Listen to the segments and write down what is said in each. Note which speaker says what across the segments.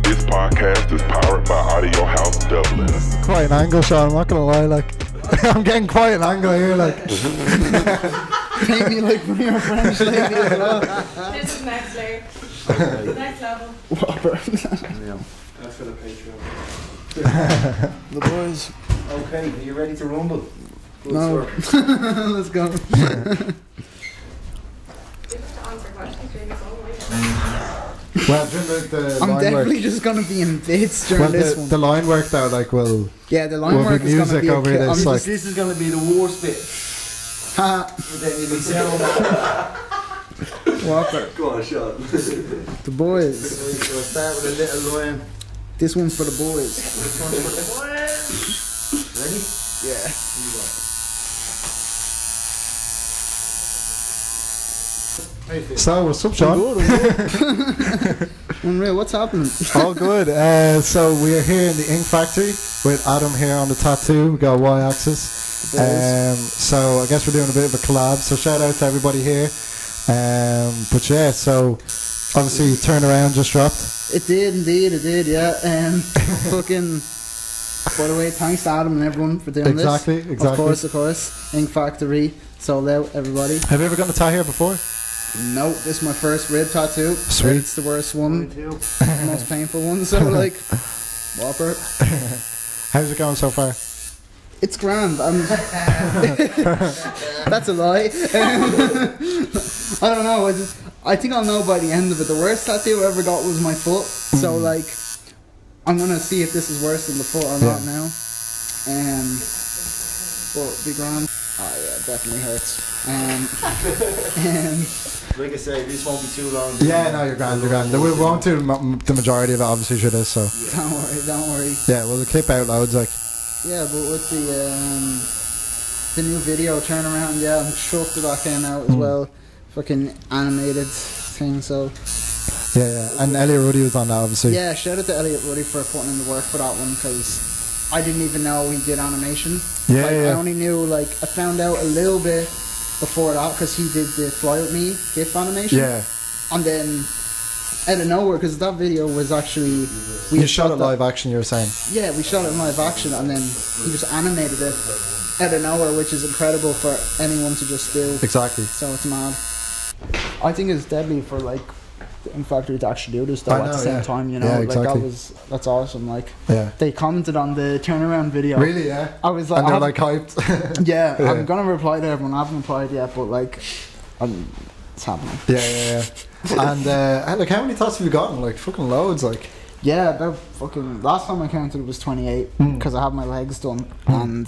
Speaker 1: This podcast is powered by Audio House Dublin.
Speaker 2: Quite an angle shot, I'm not gonna lie, like I'm getting quite an angle here, like
Speaker 3: Paint me like one of your French lady as well.
Speaker 4: This is next layer. Next level.
Speaker 3: Whopper.
Speaker 5: That's for the Patreon.
Speaker 3: The boys.
Speaker 5: Okay, are you ready to rumble? Good
Speaker 3: No.
Speaker 5: sir.
Speaker 3: Let's go.
Speaker 4: You have to answer questions during this whole way.
Speaker 2: well, during the
Speaker 3: I'm
Speaker 2: line
Speaker 3: definitely
Speaker 2: work.
Speaker 3: just gonna be in bits during
Speaker 2: Well,
Speaker 3: this
Speaker 2: the
Speaker 3: one.
Speaker 2: line work though, like, will
Speaker 3: Yeah, the line
Speaker 2: will
Speaker 3: work
Speaker 2: be
Speaker 3: is gonna
Speaker 2: music
Speaker 3: be a
Speaker 2: over
Speaker 3: ki-
Speaker 2: this,
Speaker 3: I'm
Speaker 2: like-
Speaker 3: just,
Speaker 5: This is going to be the worst bit.
Speaker 3: ha,
Speaker 5: But then you'll be sound.
Speaker 3: Whopper.
Speaker 5: Go on, Sean.
Speaker 3: The boys.
Speaker 5: We'll start with a little line.
Speaker 3: This one's for the boys.
Speaker 5: This one's for the boys. Ready?
Speaker 3: Yeah.
Speaker 5: Here you go. How you feel?
Speaker 2: So what's up,
Speaker 3: I'm
Speaker 2: Sean?
Speaker 3: good, I'm good. Unreal, what's happening?
Speaker 2: All good. So we're here in the Ink Factory with Adam here on the tattoo. We got Y-axis. So I guess we're doing a bit of a collab. So shout out to everybody here. But yeah, so obviously Turnaround just dropped.
Speaker 3: It did indeed, it did, yeah. Fucking, by the way, thanks to Adam and everyone for doing
Speaker 2: Exactly,
Speaker 3: this.
Speaker 2: exactly.
Speaker 3: Of course. Ink Factory, sold out, everybody.
Speaker 2: Have you ever gotten a tie here before?
Speaker 3: Nope, this is my first rib tattoo.
Speaker 2: Sweet.
Speaker 3: It's the worst one,
Speaker 5: Me too.
Speaker 3: the most painful one, so like, Whopper.
Speaker 2: How's it going so far?
Speaker 3: It's grand. That's a lie. I don't know. I think I'll know by the end of it. The worst tattoo I ever got was my foot. So like, I'm gonna see if this is worse than the foot or not now. But be grand. Oh yeah, it definitely hurts.
Speaker 5: Like I say, this won't be too long.
Speaker 2: Yeah, no, you're grand, you're grand. We won't do the majority of it, obviously, sure this, so.
Speaker 3: Don't worry.
Speaker 2: Yeah, well, the clip out loads, like.
Speaker 3: Yeah, but with the new video turnaround, yeah, I'm chuffed that came out as well. Fucking animated thing, so.
Speaker 2: Yeah. And Elliot Ruddy was on that, obviously.
Speaker 3: Yeah, shout out to Elliot Ruddy for putting in the work for that one, because I didn't even know he did animation.
Speaker 2: Yeah,
Speaker 3: like,
Speaker 2: yeah.
Speaker 3: I only knew, like, I found out a little bit before that, because he did the Fly With Me GIF animation.
Speaker 2: Yeah.
Speaker 3: And then, out of nowhere, because that video was actually...
Speaker 2: You shot it
Speaker 3: that-
Speaker 2: live action, you were saying.
Speaker 3: Yeah, we shot it in live action, and then he just animated it out of nowhere, which is incredible for anyone to just do.
Speaker 2: Exactly.
Speaker 3: So it's mad. I think it's deadly for like the Ink Factory to actually do this though
Speaker 2: I
Speaker 3: at
Speaker 2: know,
Speaker 3: the same
Speaker 2: yeah.
Speaker 3: time, you know.
Speaker 2: Yeah,
Speaker 3: Like
Speaker 2: exactly.
Speaker 3: that's awesome. Like
Speaker 2: Yeah.
Speaker 3: they commented on the turnaround video.
Speaker 2: Really, yeah?
Speaker 3: I was like,
Speaker 2: And they're
Speaker 3: I
Speaker 2: like hyped.
Speaker 3: yeah,
Speaker 2: Yeah.
Speaker 3: I'm gonna reply to everyone. I haven't replied yet, but like, it's happening.
Speaker 2: Yeah. And like, how many thoughts have you gotten? Like, fucking loads, like.
Speaker 3: Yeah, about fucking last time I counted it was 28 because I had my legs done and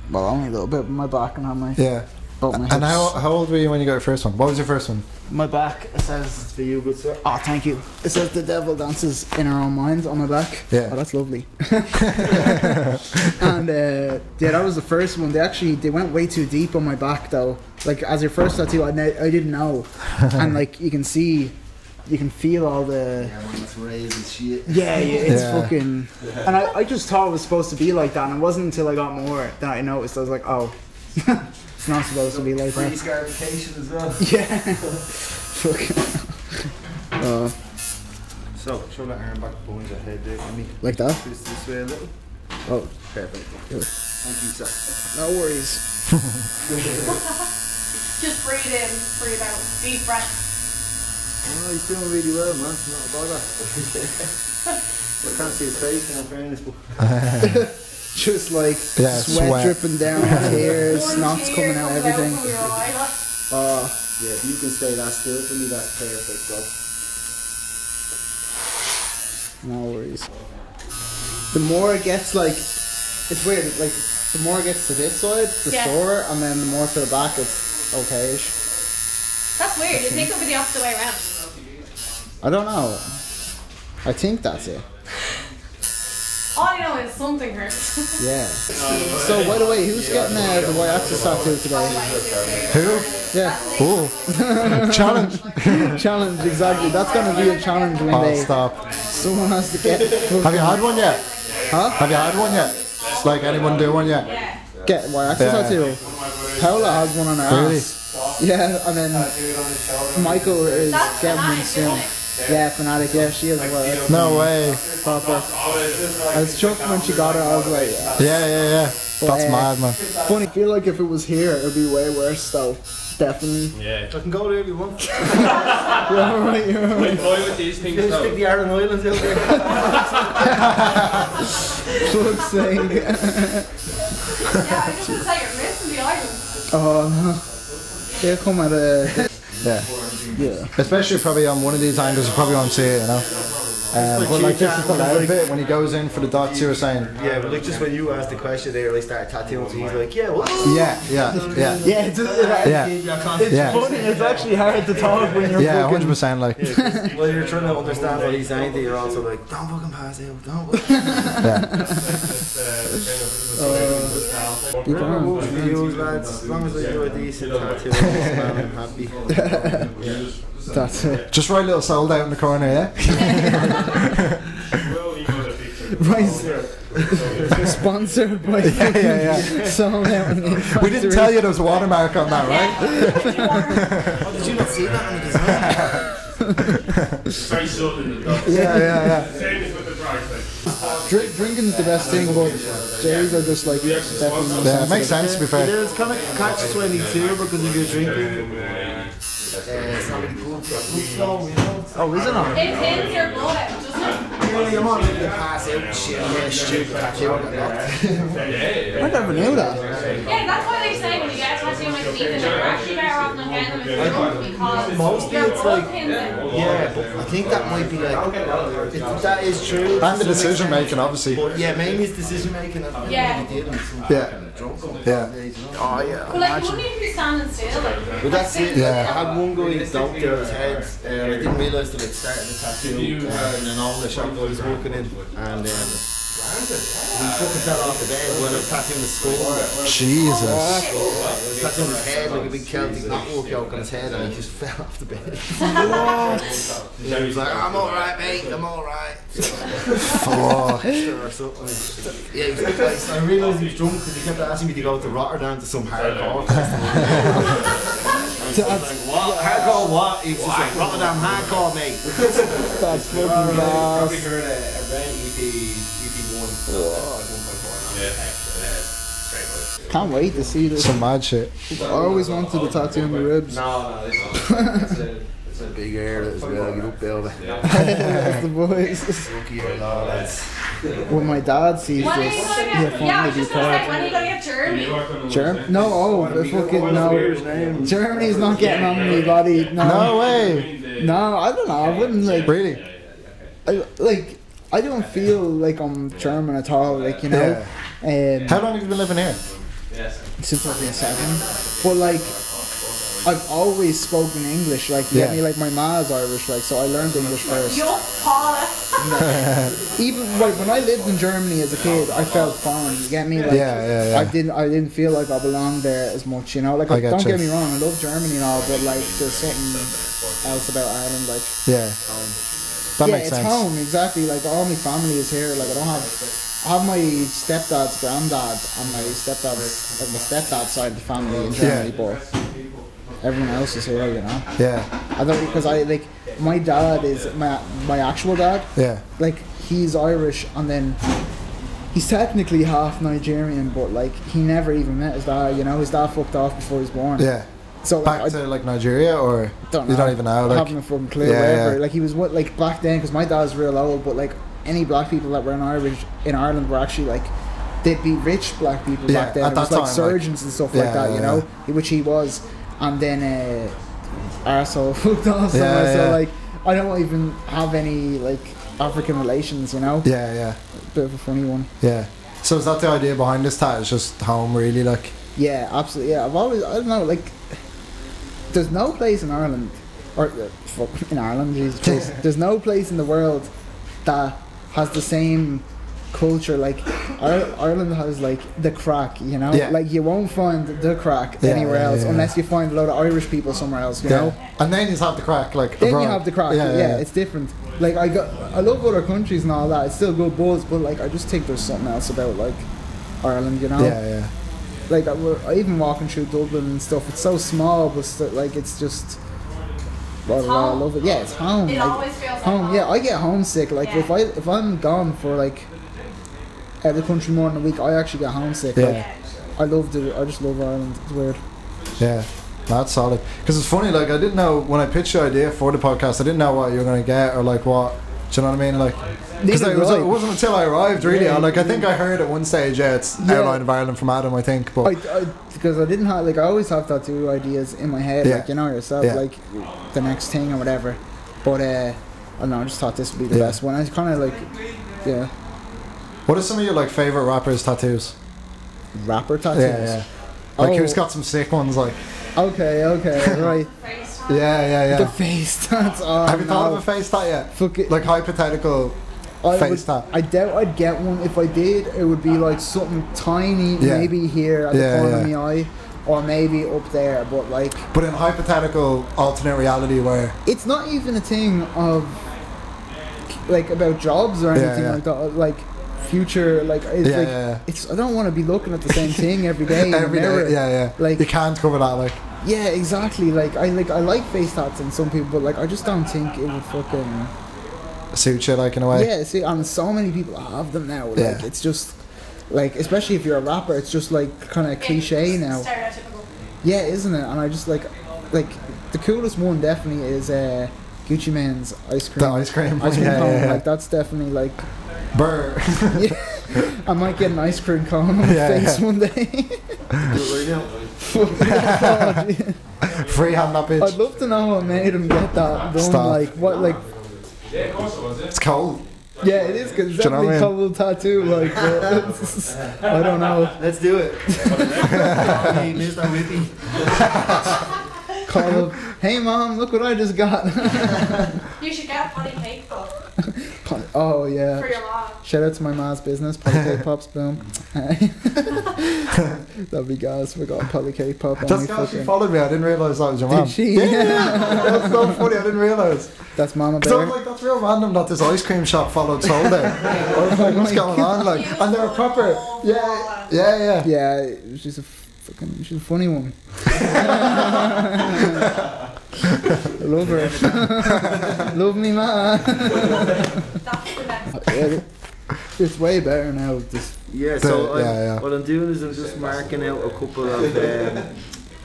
Speaker 3: well only a little bit, but my back and had my
Speaker 2: Yeah.
Speaker 3: both my hips.
Speaker 2: And how old were you when you got your first one? What was your first one?
Speaker 3: My back, it says,
Speaker 5: For you, good sir.
Speaker 3: oh, thank you. It says the devil dances in her own mind on my back.
Speaker 2: Yeah.
Speaker 3: Oh, that's lovely. And yeah, that was the first one. They went way too deep on my back though. Like as your first tattoo, I didn't know. And like you can feel all the.
Speaker 5: Yeah, when it's raised and shit.
Speaker 3: Yeah, it's
Speaker 2: Yeah.
Speaker 3: fucking. And I just thought it was supposed to be like that, and it wasn't until I got more that I noticed. I was like, oh, it's not supposed to be like that.
Speaker 5: Pre-scarification as well.
Speaker 3: Yeah. Fucking.
Speaker 5: So, show that arm back behind your head there, Emmy.
Speaker 3: Like that?
Speaker 5: Twist this way a little.
Speaker 3: Oh,
Speaker 5: Perfect. Thank you, sir.
Speaker 3: no worries.
Speaker 4: Just breathe in, breathe out. Deep breath.
Speaker 5: Oh, he's doing really well, man. Not a bother. I can't see his face in all fairness, but
Speaker 3: Just like
Speaker 2: Yeah,
Speaker 3: sweat,
Speaker 2: sweat.
Speaker 3: dripping down, tears,
Speaker 4: One
Speaker 3: snots
Speaker 4: tear
Speaker 3: coming out,
Speaker 4: comes
Speaker 3: everything.
Speaker 4: from your eye, like.
Speaker 5: yeah, if you can stay that still for me, that's perfect, bro.
Speaker 3: No worries. The more it gets like, it's weird. Like the more it gets to this side, the
Speaker 4: Yeah.
Speaker 3: sore, and then the more to the back, it's okay-ish.
Speaker 4: That's weird. You think it would be the opposite way around.
Speaker 3: I don't know. I think that's it.
Speaker 4: All I know is something hurts.
Speaker 3: Yeah. So by the way, who's getting the Y-axis tattoo today?
Speaker 2: Who?
Speaker 3: Yeah.
Speaker 2: Oh. Challenge.
Speaker 3: Challenge, exactly. That's gonna be a challenge one
Speaker 2: Oh,
Speaker 3: day.
Speaker 2: stop.
Speaker 3: Someone has to get.
Speaker 2: Have you had one yet?
Speaker 3: Huh?
Speaker 2: Have you had one yet? Like, anyone do one yet?
Speaker 3: Get Y-axis
Speaker 2: Yeah.
Speaker 3: tattoo. Paula has one on her
Speaker 2: Really?
Speaker 3: ass. Yeah, and then Michael is
Speaker 4: That's
Speaker 3: getting one
Speaker 4: nice,
Speaker 3: soon.
Speaker 4: isn't it?
Speaker 3: Yeah, Fanatic, yeah, she is well.
Speaker 2: No way.
Speaker 3: Proper. I was shocked when she got it, I was like,
Speaker 2: Yeah.
Speaker 3: But,
Speaker 2: That's mad, man.
Speaker 3: funny, I feel like if it was here, it would be way worse, though. Definitely.
Speaker 5: I can go there if you want.
Speaker 3: You're alright, you're alright.
Speaker 6: Enjoy with these things
Speaker 5: Just
Speaker 6: though.
Speaker 5: stick the Ireland Islands out there.
Speaker 3: Fuck's sake.
Speaker 4: Yeah, I just gonna say you're missing the island.
Speaker 3: Oh, no. They'll come at a...
Speaker 2: Yeah.
Speaker 3: Yeah.
Speaker 2: Especially probably on one of these angles, you probably won't see it, you know. But like this is the loud bit when he goes in for the dots you were saying.
Speaker 5: Yeah, but like just when you asked the question there, they started tattooing, so he's like, yeah, what?
Speaker 2: Yeah.
Speaker 3: Yeah, it's funny, it's actually hard to talk when you're
Speaker 2: Yeah,
Speaker 3: fucking...
Speaker 2: 100% like.
Speaker 5: Well, you're trying to understand what he's saying to you, you're also like, don't fucking pass out, don't. Views, lads. As long as I do a decent tattoo, I'm happy.
Speaker 3: That's it.
Speaker 2: Just write a little sold out in the corner, yeah?
Speaker 3: Right. Sponsored by
Speaker 2: yeah.
Speaker 3: Sold Out in the
Speaker 2: We didn't tell you there was a watermark on that, right?
Speaker 5: Oh, did you not see that on the design?
Speaker 6: Very subtle in the dog.
Speaker 2: Yeah.
Speaker 6: Same as with the price.
Speaker 3: Drinking's the best thing, but Jerry's are just like definitely.
Speaker 2: Yeah, it makes sense to be fair.
Speaker 5: There's kind of catch-22 because if you're drinking, it's not really good.
Speaker 3: Oh, is it not?
Speaker 4: It hits your blood out, doesn't it?
Speaker 5: Yeah, you're not really pass out and shit. Yeah, stupid tattoo.
Speaker 3: I never knew that.
Speaker 4: Yeah, that's why they say when you get a tattoo like these, that you're actually better off not getting them if you're drunk because
Speaker 5: Mostly
Speaker 4: your
Speaker 5: it's
Speaker 4: blood
Speaker 5: like,
Speaker 4: thins out.
Speaker 5: yeah, but I think that might be like, that is true.
Speaker 2: And the decision making, obviously.
Speaker 5: But yeah, mainly it's decision making.
Speaker 4: Yeah.
Speaker 2: Yeah. Yeah.
Speaker 3: Oh yeah.
Speaker 4: But like, you wouldn't even be standing still. Like,
Speaker 5: But that's it.
Speaker 2: Yeah.
Speaker 5: I had one guy dunk there his head, and I didn't realise till it started the tattoo in an older shop I was working in, and he fucking fell off the bed when I was tattooing his skull.
Speaker 2: Jesus.
Speaker 5: Tattooing his head like a big Celtic knotwork yoke on his head, and he just fell off the bed.
Speaker 3: What?
Speaker 5: He was like, I'm alright, mate, I'm alright.
Speaker 2: Fuck.
Speaker 5: Or something. Yeah, he was like, I realised he was drunk because he kept asking me to go to Rotterdam to some hardcore festival. Hardcore what? He was just like, Rotterdam hardcore, mate.
Speaker 3: That's fucking gas.
Speaker 6: heard a red EP1.
Speaker 3: Can't wait to see this.
Speaker 2: Some mad shit.
Speaker 3: I always wanted to tattoo my ribs.
Speaker 6: No, it's a
Speaker 5: Big air as well, get up there.
Speaker 3: That's the boys.
Speaker 5: Lucky or no, lads.
Speaker 3: When my dad sees
Speaker 4: when are you
Speaker 3: this,
Speaker 4: gonna
Speaker 3: he'll
Speaker 4: get? Yeah, I
Speaker 3: finally
Speaker 4: was
Speaker 3: be
Speaker 4: just gonna say,
Speaker 3: proud.
Speaker 4: when are you gonna get Germany?
Speaker 3: No, the fucking no. Germany's not getting on me, buddy.
Speaker 2: No way.
Speaker 3: No, I don't know. I wouldn't like.
Speaker 2: Really?
Speaker 3: I don't feel like I'm German at all. Like you know.
Speaker 2: How long have you been living here?
Speaker 3: Since I've been 7. But like, I've always spoken English. Like, you get me? Like my ma's Irish. Like, so I learned English first.
Speaker 4: Yup, Paula.
Speaker 3: Even like when I lived in Germany as a kid, I felt foreign. You get me? Like,
Speaker 2: Yeah.
Speaker 3: I didn't feel like I belonged there as much. You know, like
Speaker 2: I get
Speaker 3: don't
Speaker 2: you.
Speaker 3: get me wrong, I love Germany and all, but like there's something else about Ireland. Like
Speaker 2: Yeah. That makes
Speaker 3: it's
Speaker 2: sense.
Speaker 3: home exactly. Like all my family is here. Like I have my stepdad's granddad and my stepdad's like my stepdad's side of the family in Germany, but everyone else is here. You know.
Speaker 2: Yeah.
Speaker 3: I don't because I like my dad is my actual dad.
Speaker 2: Yeah.
Speaker 3: Like he's Irish and then he's technically half Nigerian, but like he never even met his dad. You know, his dad fucked off before he was born.
Speaker 2: Yeah.
Speaker 3: So like,
Speaker 2: Back to like Nigeria or
Speaker 3: don't
Speaker 2: you
Speaker 3: know.
Speaker 2: don't even know.
Speaker 3: I
Speaker 2: Like,
Speaker 3: haven't a fucking clue.
Speaker 2: Yeah,
Speaker 3: Whatever.
Speaker 2: yeah.
Speaker 3: Like he was what like back then because my dad's real old, but like any black people that were in Ireland were actually like they'd be rich black people
Speaker 2: Yeah,
Speaker 3: back then.
Speaker 2: at
Speaker 3: It was
Speaker 2: that
Speaker 3: like
Speaker 2: time,
Speaker 3: surgeons and stuff
Speaker 2: yeah,
Speaker 3: like that.
Speaker 2: yeah,
Speaker 3: You know, which he was, and then arsehole fucked off somewhere.
Speaker 2: Yeah,
Speaker 3: So
Speaker 2: yeah.
Speaker 3: like I don't even have any like African relations. You know,
Speaker 2: Yeah.
Speaker 3: bit of a funny one.
Speaker 2: Yeah. So is that the idea behind this tat? It's just home, really, like.
Speaker 3: Yeah, absolutely. Yeah, I've always, I don't know, like, there's no place in Ireland, or fuck, in Ireland, Jesus Christ, there's no place in the world that has the same culture. Like, Ireland has, like, the crack, you know?
Speaker 2: Yeah.
Speaker 3: Like, you won't find the crack
Speaker 2: Yeah,
Speaker 3: anywhere else
Speaker 2: yeah.
Speaker 3: unless you find a load of Irish people somewhere else, you know?
Speaker 2: And then you have the crack, like.
Speaker 3: Then
Speaker 2: abroad.
Speaker 3: you have the crack, yeah, it's different. Like, I love other countries and all that, it's still good buzz, but, like, I just think there's something else about, like, Ireland, you know?
Speaker 2: Yeah.
Speaker 3: Like I even walking through Dublin and stuff, it's so small, but like it's just blah, blah, blah, I
Speaker 4: home.
Speaker 3: love it. Yeah, it's home.
Speaker 4: It
Speaker 3: like,
Speaker 4: always feels like
Speaker 3: home.
Speaker 4: home.
Speaker 3: Yeah, I get homesick. Like
Speaker 4: Yeah.
Speaker 3: if I'm gone for like out of the country more than a week, I actually get homesick.
Speaker 2: Yeah.
Speaker 3: Like, I just love Ireland. It's weird.
Speaker 2: Yeah, that's solid. Because it's funny, like I didn't know when I pitched the idea for the podcast, I didn't know what you were going to get or like what. Do you know what I mean? Like, because
Speaker 3: Neither
Speaker 2: it,
Speaker 3: did I.
Speaker 2: wasn't until I arrived really.
Speaker 3: Yeah,
Speaker 2: I think I heard at one stage, yeah, it's
Speaker 3: Yeah.
Speaker 2: Outline of Ireland from Adam, I think. But
Speaker 3: Because I didn't have like I always have tattoo ideas in my head,
Speaker 2: Yeah.
Speaker 3: like you know yourself,
Speaker 2: Yeah.
Speaker 3: like the next thing or whatever. But I don't know, I just thought this would be the
Speaker 2: Yeah.
Speaker 3: best one. I kind of like, yeah,
Speaker 2: what are some of your like favorite rappers' tattoos?
Speaker 3: rapper tattoos.
Speaker 2: Yeah, yeah. Like
Speaker 3: Oh.
Speaker 2: who's got some sick ones? Like,
Speaker 3: Okay, right.
Speaker 4: Face
Speaker 2: yeah.
Speaker 3: The face tats. Oh,
Speaker 2: Have you thought
Speaker 3: no.
Speaker 2: of a face tat yet?
Speaker 3: Fuck it.
Speaker 2: Like hypothetical face tat.
Speaker 3: I doubt I'd get one. If I did, it would be like something tiny,
Speaker 2: Yeah.
Speaker 3: maybe here at the
Speaker 2: Yeah,
Speaker 3: corner
Speaker 2: yeah.
Speaker 3: of my eye, or maybe up there. But like,
Speaker 2: But in hypothetical alternate reality where
Speaker 3: it's not even a thing of like about jobs or
Speaker 2: Yeah,
Speaker 3: anything
Speaker 2: yeah.
Speaker 3: like that. Like future, like it's
Speaker 2: Yeah,
Speaker 3: like
Speaker 2: yeah.
Speaker 3: it's. I don't want to be looking at the same thing every day. in the
Speaker 2: every
Speaker 3: mirror.
Speaker 2: day, yeah.
Speaker 3: Like-
Speaker 2: you can't cover that. Like,
Speaker 3: Yeah, exactly. Like I like face tats in some people, but like I just don't think it would fucking.
Speaker 2: suit you like in a way.
Speaker 3: Yeah, see, and so many people have them now. Like
Speaker 2: Yeah.
Speaker 3: it's just like, especially if you're a rapper, it's just like kind of cliche now.
Speaker 4: Stereotypical.
Speaker 3: Yeah, isn't it? And I just like the coolest one definitely is Gucci Mane's ice cream.
Speaker 2: The ice cream.
Speaker 3: Ice cream
Speaker 2: Yeah,
Speaker 3: cone.
Speaker 2: yeah, yeah.
Speaker 3: Like that's definitely like.
Speaker 2: Burr.
Speaker 3: Yeah, I might get an ice cream cone on my
Speaker 2: Yeah,
Speaker 3: face
Speaker 2: yeah.
Speaker 3: one day.
Speaker 5: Do it right now.
Speaker 2: Free hand that bitch.
Speaker 3: I'd love to know what made him get that done.
Speaker 2: Stop.
Speaker 3: Like what? Like
Speaker 6: Yeah, of course it was.
Speaker 2: It's cold.
Speaker 3: yeah, it is because it's
Speaker 2: Do you know what I
Speaker 3: definitely
Speaker 2: mean?
Speaker 3: cold tattoo. Like but I don't know.
Speaker 5: Let's do it. Hey, Mr. Whippy.
Speaker 3: Call up. Hey mom, look what I just got.
Speaker 4: You should get a funny cake pop
Speaker 3: Oh yeah.
Speaker 4: for your log.
Speaker 3: Shout out to my ma's business, Polycake Pops, boom. That'd be guys, we got Polycake Pop.
Speaker 2: That's
Speaker 3: only
Speaker 2: how she
Speaker 3: fucking-
Speaker 2: followed me. I didn't realise that was your mum.
Speaker 3: Did she?
Speaker 2: Yeah. That's so funny. I didn't realise.
Speaker 3: That's Mama
Speaker 2: Because I was
Speaker 3: Bear.
Speaker 2: like, that's real random that this ice cream shop followed Soul there. I was like, what's going on? Like, and they were proper. Yeah.
Speaker 3: Yeah, she's a funny one. I love her. Love me, ma.
Speaker 4: That's the best.
Speaker 3: Yeah, it's way better now. This
Speaker 5: Yeah, so
Speaker 2: yeah.
Speaker 5: what I'm doing is I'm just marking out a couple of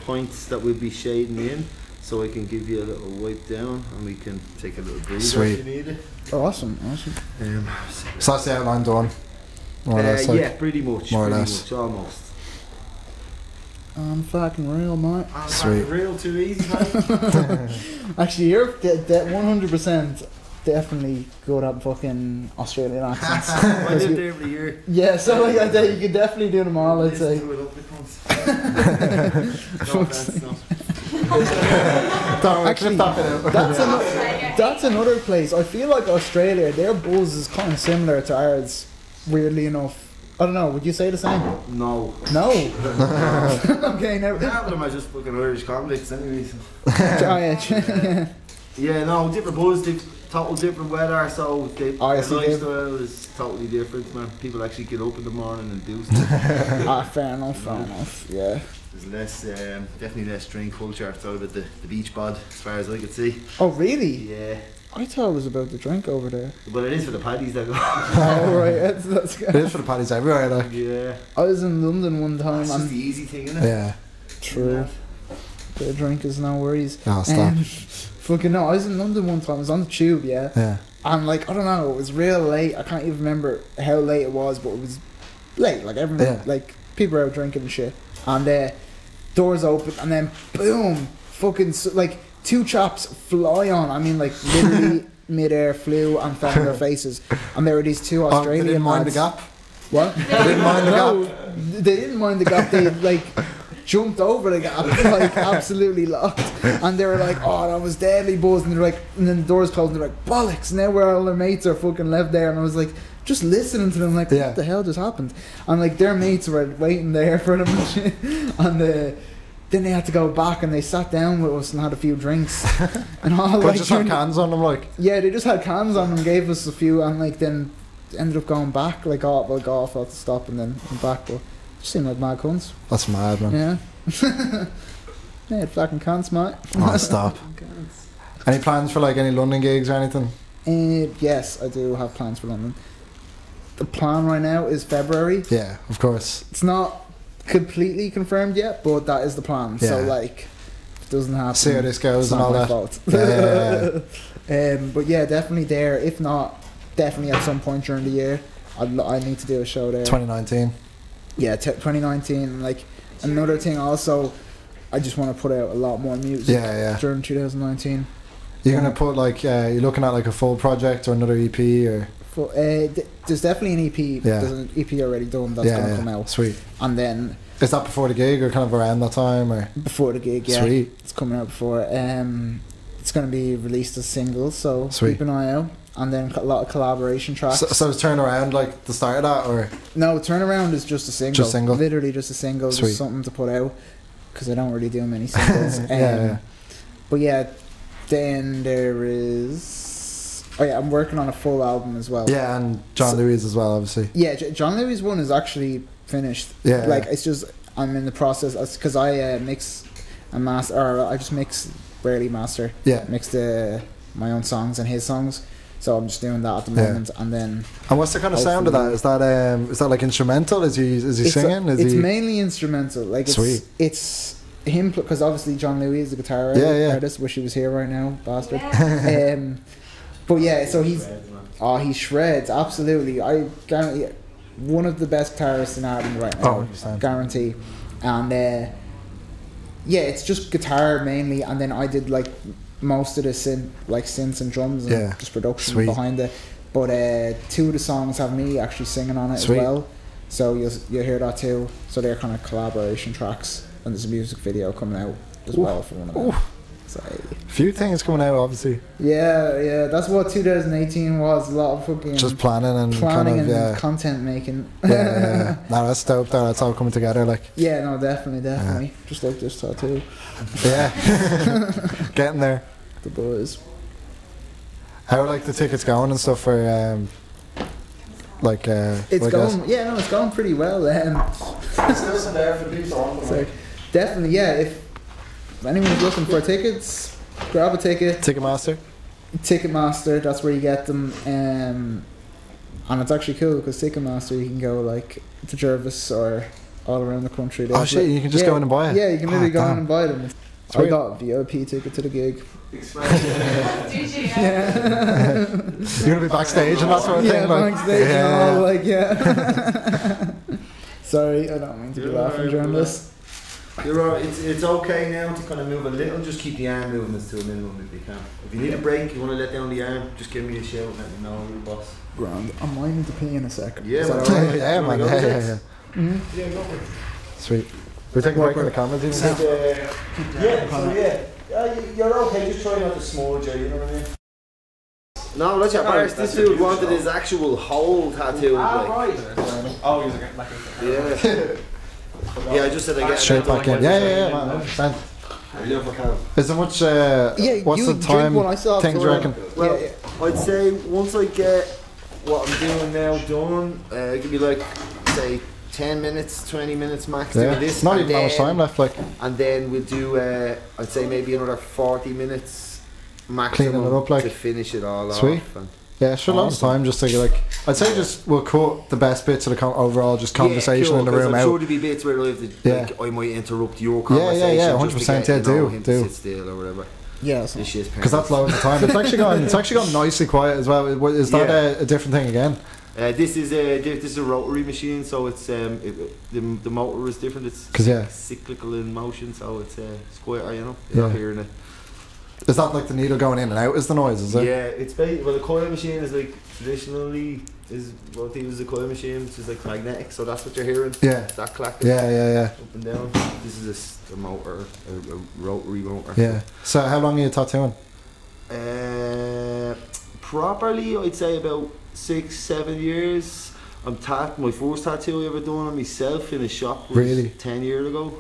Speaker 5: points that we'll be shading in, so I can give you a little wipe down and we can take a little breather
Speaker 2: Sweet.
Speaker 5: if you need it.
Speaker 3: awesome.
Speaker 2: So that's the outline done. More or less, like,
Speaker 5: yeah, pretty much.
Speaker 2: more or
Speaker 5: pretty
Speaker 2: less.
Speaker 5: much, almost.
Speaker 3: I'm fucking real, mate.
Speaker 2: Sweet.
Speaker 5: Real too easy, man.
Speaker 3: Actually, you're 100% definitely good at fucking Australian accents.
Speaker 5: I live there every year.
Speaker 3: Yeah, so like I said, you could definitely do them all. I'd say.
Speaker 5: Listen to it up the cunts. No offense, no.
Speaker 2: Don't
Speaker 3: Actually,
Speaker 2: clip that bit out.
Speaker 3: That's another place. I feel like Australia, their buzz is kind of similar to ours. Weirdly enough, I don't know. Would you say the same?
Speaker 5: No.
Speaker 3: No. Okay, never.
Speaker 5: Half of them are just fucking Irish convicts, anyways.
Speaker 3: Oh, yeah.
Speaker 5: Yeah, no, different buzz, total different weather, so the
Speaker 3: Oh, I see,
Speaker 5: lifestyle is totally different, man. People actually get up in the morning and do stuff.
Speaker 3: Ah, fair enough. Yeah.
Speaker 5: There's less, definitely less drink culture outside of the beach bod, as far as I could see.
Speaker 3: Oh, really?
Speaker 5: Yeah,
Speaker 3: I thought it was about the drink over there.
Speaker 5: but it is for the paddies that go.
Speaker 3: Oh, right. That's
Speaker 2: It is for the parties everywhere, like.
Speaker 5: Yeah,
Speaker 3: I was in London one time
Speaker 5: that's just
Speaker 3: and
Speaker 5: the easy thing, innit?
Speaker 2: Yeah.
Speaker 3: true. The drink is no worries.
Speaker 2: Oh, stop.
Speaker 3: Fucking no, I was in London one time. I was on the tube, yeah.
Speaker 2: Yeah.
Speaker 3: And like I don't know, it was real late. I can't even remember how late it was, but it was late. Like everyone,
Speaker 2: Yeah.
Speaker 3: like people were out drinking and shit. And doors open, and then boom, fucking like two chaps fly on. I mean, like literally midair flew and fell on their faces. And there were these two
Speaker 2: Oh, they
Speaker 3: Australian
Speaker 2: didn't mind the
Speaker 3: lads.
Speaker 2: gap.
Speaker 3: What?
Speaker 2: They didn't mind the
Speaker 3: No,
Speaker 2: gap.
Speaker 3: they didn't mind the gap. They like jumped over the gap, like absolutely locked. And they were like, "Oh, that was deadly buzz." And they're like, and then the doors closed, and they're like, "Bollocks!" Now where all their mates are fucking left there, and I was like, just listening to them, like,
Speaker 2: Yeah.
Speaker 3: what the hell just happened? And like their mates were waiting there for them, and shit. And then they had to go back, and they sat down with us and had a few drinks, and all
Speaker 2: But
Speaker 3: like
Speaker 2: just have
Speaker 3: during-
Speaker 2: cans on them, like.
Speaker 3: yeah, they just had cans on them, gave us a few, and like then ended up going back, like oh, well, go off, I had to stop, and then went back, but just seemed like mad cunts.
Speaker 2: That's mad, man.
Speaker 3: Yeah. Yeah, fucking cunts, mate.
Speaker 2: Oh, stop. Any plans for like any London gigs or anything?
Speaker 3: Yes, I do have plans for London. The plan right now is February.
Speaker 2: Yeah, of course.
Speaker 3: It's not completely confirmed yet, but that is the plan. So
Speaker 2: Yeah.
Speaker 3: like, if it doesn't happen,
Speaker 2: See how this goes
Speaker 3: it's
Speaker 2: and
Speaker 3: not
Speaker 2: all
Speaker 3: my
Speaker 2: that.
Speaker 3: fault.
Speaker 2: Yeah.
Speaker 3: But yeah, definitely there. If not, definitely at some point during the year, I need to do a show there.
Speaker 2: 2019.
Speaker 3: Yeah, 2019. Like another thing, also, I just want to put out a lot more music
Speaker 2: Yeah, yeah.
Speaker 3: during 2019.
Speaker 2: You're gonna put like you're looking at like a full project or another EP or
Speaker 3: There's definitely an EP.
Speaker 2: Yeah.
Speaker 3: There's an EP already done that's gonna come out,
Speaker 2: Sweet.
Speaker 3: and then
Speaker 2: Is that before the gig or kind of around that time or?
Speaker 3: before the gig, yeah,
Speaker 2: Sweet.
Speaker 3: it's coming out before. It's gonna be released as singles, so
Speaker 2: Sweet.
Speaker 3: keep an eye out. And then a lot of collaboration tracks.
Speaker 2: So it's turn around like the start of that or?
Speaker 3: No, Turnaround is just a single.
Speaker 2: Just single?
Speaker 3: Literally just a single.
Speaker 2: Sweet.
Speaker 3: Just something to put out because I don't really do many singles.
Speaker 2: Yeah.
Speaker 3: But yeah, then there is. Oh yeah, I'm working on a full album as well.
Speaker 2: Yeah, and John Lewis as well, obviously.
Speaker 3: Yeah, John Lewis one is actually finished.
Speaker 2: Yeah.
Speaker 3: Like it's just I'm in the process because I mix and master, or I just mix, rarely master.
Speaker 2: Yeah.
Speaker 3: Mix my own songs and his songs. So I'm just doing that at the
Speaker 2: Yeah.
Speaker 3: moment, and then
Speaker 2: And what's the kind of sound of that? Is that like instrumental? Is he singing?
Speaker 3: It's mainly instrumental. Like it's,
Speaker 2: Sweet.
Speaker 3: It's him because obviously John Lewis is a guitar
Speaker 2: Yeah.
Speaker 3: artist. Wish he was here right now, bastard.
Speaker 4: Yeah.
Speaker 3: But yeah, so he shreds absolutely. I guarantee one of the best guitarists in Ireland right now.
Speaker 2: 100%.
Speaker 3: Guarantee. And yeah, it's just guitar mainly, and then I did like most of the synths and drums and
Speaker 2: Yeah.
Speaker 3: just production
Speaker 2: Sweet.
Speaker 3: behind it. But two of the songs have me actually singing on it
Speaker 2: Sweet.
Speaker 3: as well, so you'll hear that too. So they're kind of collaboration tracks, and there's a music video coming out as well for one of them. So
Speaker 2: Few things coming out, obviously.
Speaker 3: yeah, that's what 2018 was. A lot of fucking
Speaker 2: Just planning and
Speaker 3: planning
Speaker 2: kind of,
Speaker 3: and content making.
Speaker 2: yeah. No, that's dope. Though that's all coming together. Like,
Speaker 3: Yeah, no, definitely. Just like this tattoo,
Speaker 2: yeah, getting there.
Speaker 3: the boys.
Speaker 2: How are like the tickets going and stuff for
Speaker 3: It's going, yeah, no, it's going pretty well. So definitely, yeah. If anyone's looking for tickets, grab a ticket.
Speaker 2: Ticketmaster.
Speaker 3: Ticketmaster, that's where you get them. And it's actually cool because Ticketmaster, you can go like to Jervis or all around the country. They
Speaker 2: Oh
Speaker 3: have,
Speaker 2: shit! You can just go in and buy it.
Speaker 3: Yeah, you can literally go in
Speaker 2: damn.
Speaker 3: and buy them. I
Speaker 2: Sweet.
Speaker 3: got a VIP ticket to the gig.
Speaker 4: Did you?
Speaker 3: Yeah.
Speaker 2: You're gonna be backstage and that sort of
Speaker 3: Yeah,
Speaker 2: thing. Like,
Speaker 3: backstage
Speaker 2: yeah.
Speaker 3: and all, like, yeah. Sorry, I don't mean to be
Speaker 5: You're
Speaker 3: laughing
Speaker 5: alright,
Speaker 3: during
Speaker 5: bro.
Speaker 3: this.
Speaker 5: You're all right. It's okay now to kind of move a little. Just keep the arm movements to a minimum if you can. If you need a break, you want to let down the arm, just give me a shout and let me know, you boss.
Speaker 3: Grand. I might need to pee in a second.
Speaker 5: Yeah,
Speaker 3: Is that
Speaker 5: man.
Speaker 3: alright?
Speaker 2: Yeah,
Speaker 5: You
Speaker 2: man.
Speaker 5: wanna go,
Speaker 2: Yeah.
Speaker 5: Jess?
Speaker 3: Mhm.
Speaker 5: Yeah, go for it.
Speaker 2: Sweet. We're taking a break in the comments. Even.
Speaker 5: Yeah, so yeah. You're okay, just try not to smudge, you know what I mean? No, that's your Paris. This dude wanted his actual whole tattoo. Like,
Speaker 6: Oh, he's like
Speaker 5: yeah. Yeah, I just said I get
Speaker 2: Straight back in. Yeah, man. 100%. Is there much? What's
Speaker 3: you
Speaker 2: the
Speaker 3: drink
Speaker 2: time?
Speaker 3: one, I still have
Speaker 2: Things
Speaker 3: to
Speaker 2: you
Speaker 3: run.
Speaker 2: reckon?
Speaker 5: Well,
Speaker 3: Yeah,
Speaker 5: I'd say once I get what I'm doing now done, give me like, say, 10 minutes, 20 minutes max
Speaker 2: Yeah.
Speaker 5: doing this.
Speaker 2: Not
Speaker 5: and
Speaker 2: even that much
Speaker 5: then-
Speaker 2: time left. Like
Speaker 5: And then we'll do, I'd say maybe another 40 minutes maximum
Speaker 2: Cleaning it up, like.
Speaker 5: to finish it all
Speaker 2: Sweet.
Speaker 5: off. And
Speaker 2: yeah, sure, lots of
Speaker 3: Awesome.
Speaker 2: time just to like. I'd say just we'll cut the best bits of the overall just conversation in the room
Speaker 5: I'm
Speaker 2: out.
Speaker 5: sure there'll be bits where like,
Speaker 2: Yeah.
Speaker 5: I might interrupt your
Speaker 2: Yeah,
Speaker 5: conversation.
Speaker 2: yeah,
Speaker 5: just to
Speaker 2: 100%,
Speaker 5: get,
Speaker 2: yeah,
Speaker 5: you know,
Speaker 2: do,
Speaker 5: him
Speaker 2: do.
Speaker 5: to sit still or whatever.
Speaker 3: Yeah, so
Speaker 5: This shit's
Speaker 2: Because that's
Speaker 5: painless.
Speaker 2: loads of time. It's actually gone nicely quiet as well. Is that
Speaker 5: Yeah.
Speaker 2: a different thing again?
Speaker 5: This is a rotary machine, so it's the motor is different. It's
Speaker 2: 'Cause, yeah.
Speaker 5: cyclical in motion, so it's quieter, you know.
Speaker 2: Yeah.
Speaker 5: You're not hearing it.
Speaker 2: Is that like the needle going in and out? Is the noise? Is it?
Speaker 5: Yeah, it's well, the coil machine is like traditionally is what they use a coil machine, which is like magnetic, so that's what you're hearing.
Speaker 2: Yeah.
Speaker 5: It's that clacking
Speaker 2: Yeah.
Speaker 5: up and down. This is a motor, a rotary motor.
Speaker 2: Yeah. So how long are you tattooing?
Speaker 5: Properly, I'd say about 6-7 years. My first tattoo I ever done on myself in a shop was
Speaker 2: Really?
Speaker 5: 10 years ago.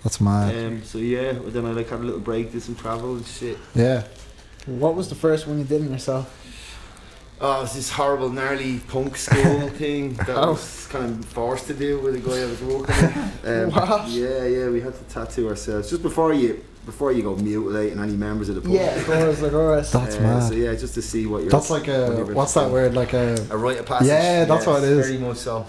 Speaker 2: That's mad.
Speaker 5: So yeah, but then I like had a little break, did some travel and shit.
Speaker 2: Yeah.
Speaker 3: what was the first one you did on yourself?
Speaker 5: Oh, it's this horrible, gnarly punk school thing that I was kind of forced to do with the guy I was working with.
Speaker 3: What?
Speaker 5: Yeah, we had to tattoo ourselves. Just before you before you go mutilating any members of the public.
Speaker 3: Yeah, of course.
Speaker 2: That's mad.
Speaker 5: So yeah, just to see what you're.
Speaker 2: That's like a what's that word? Like a
Speaker 5: rite of passage.
Speaker 2: Yeah, that's what it is.
Speaker 5: Very much so.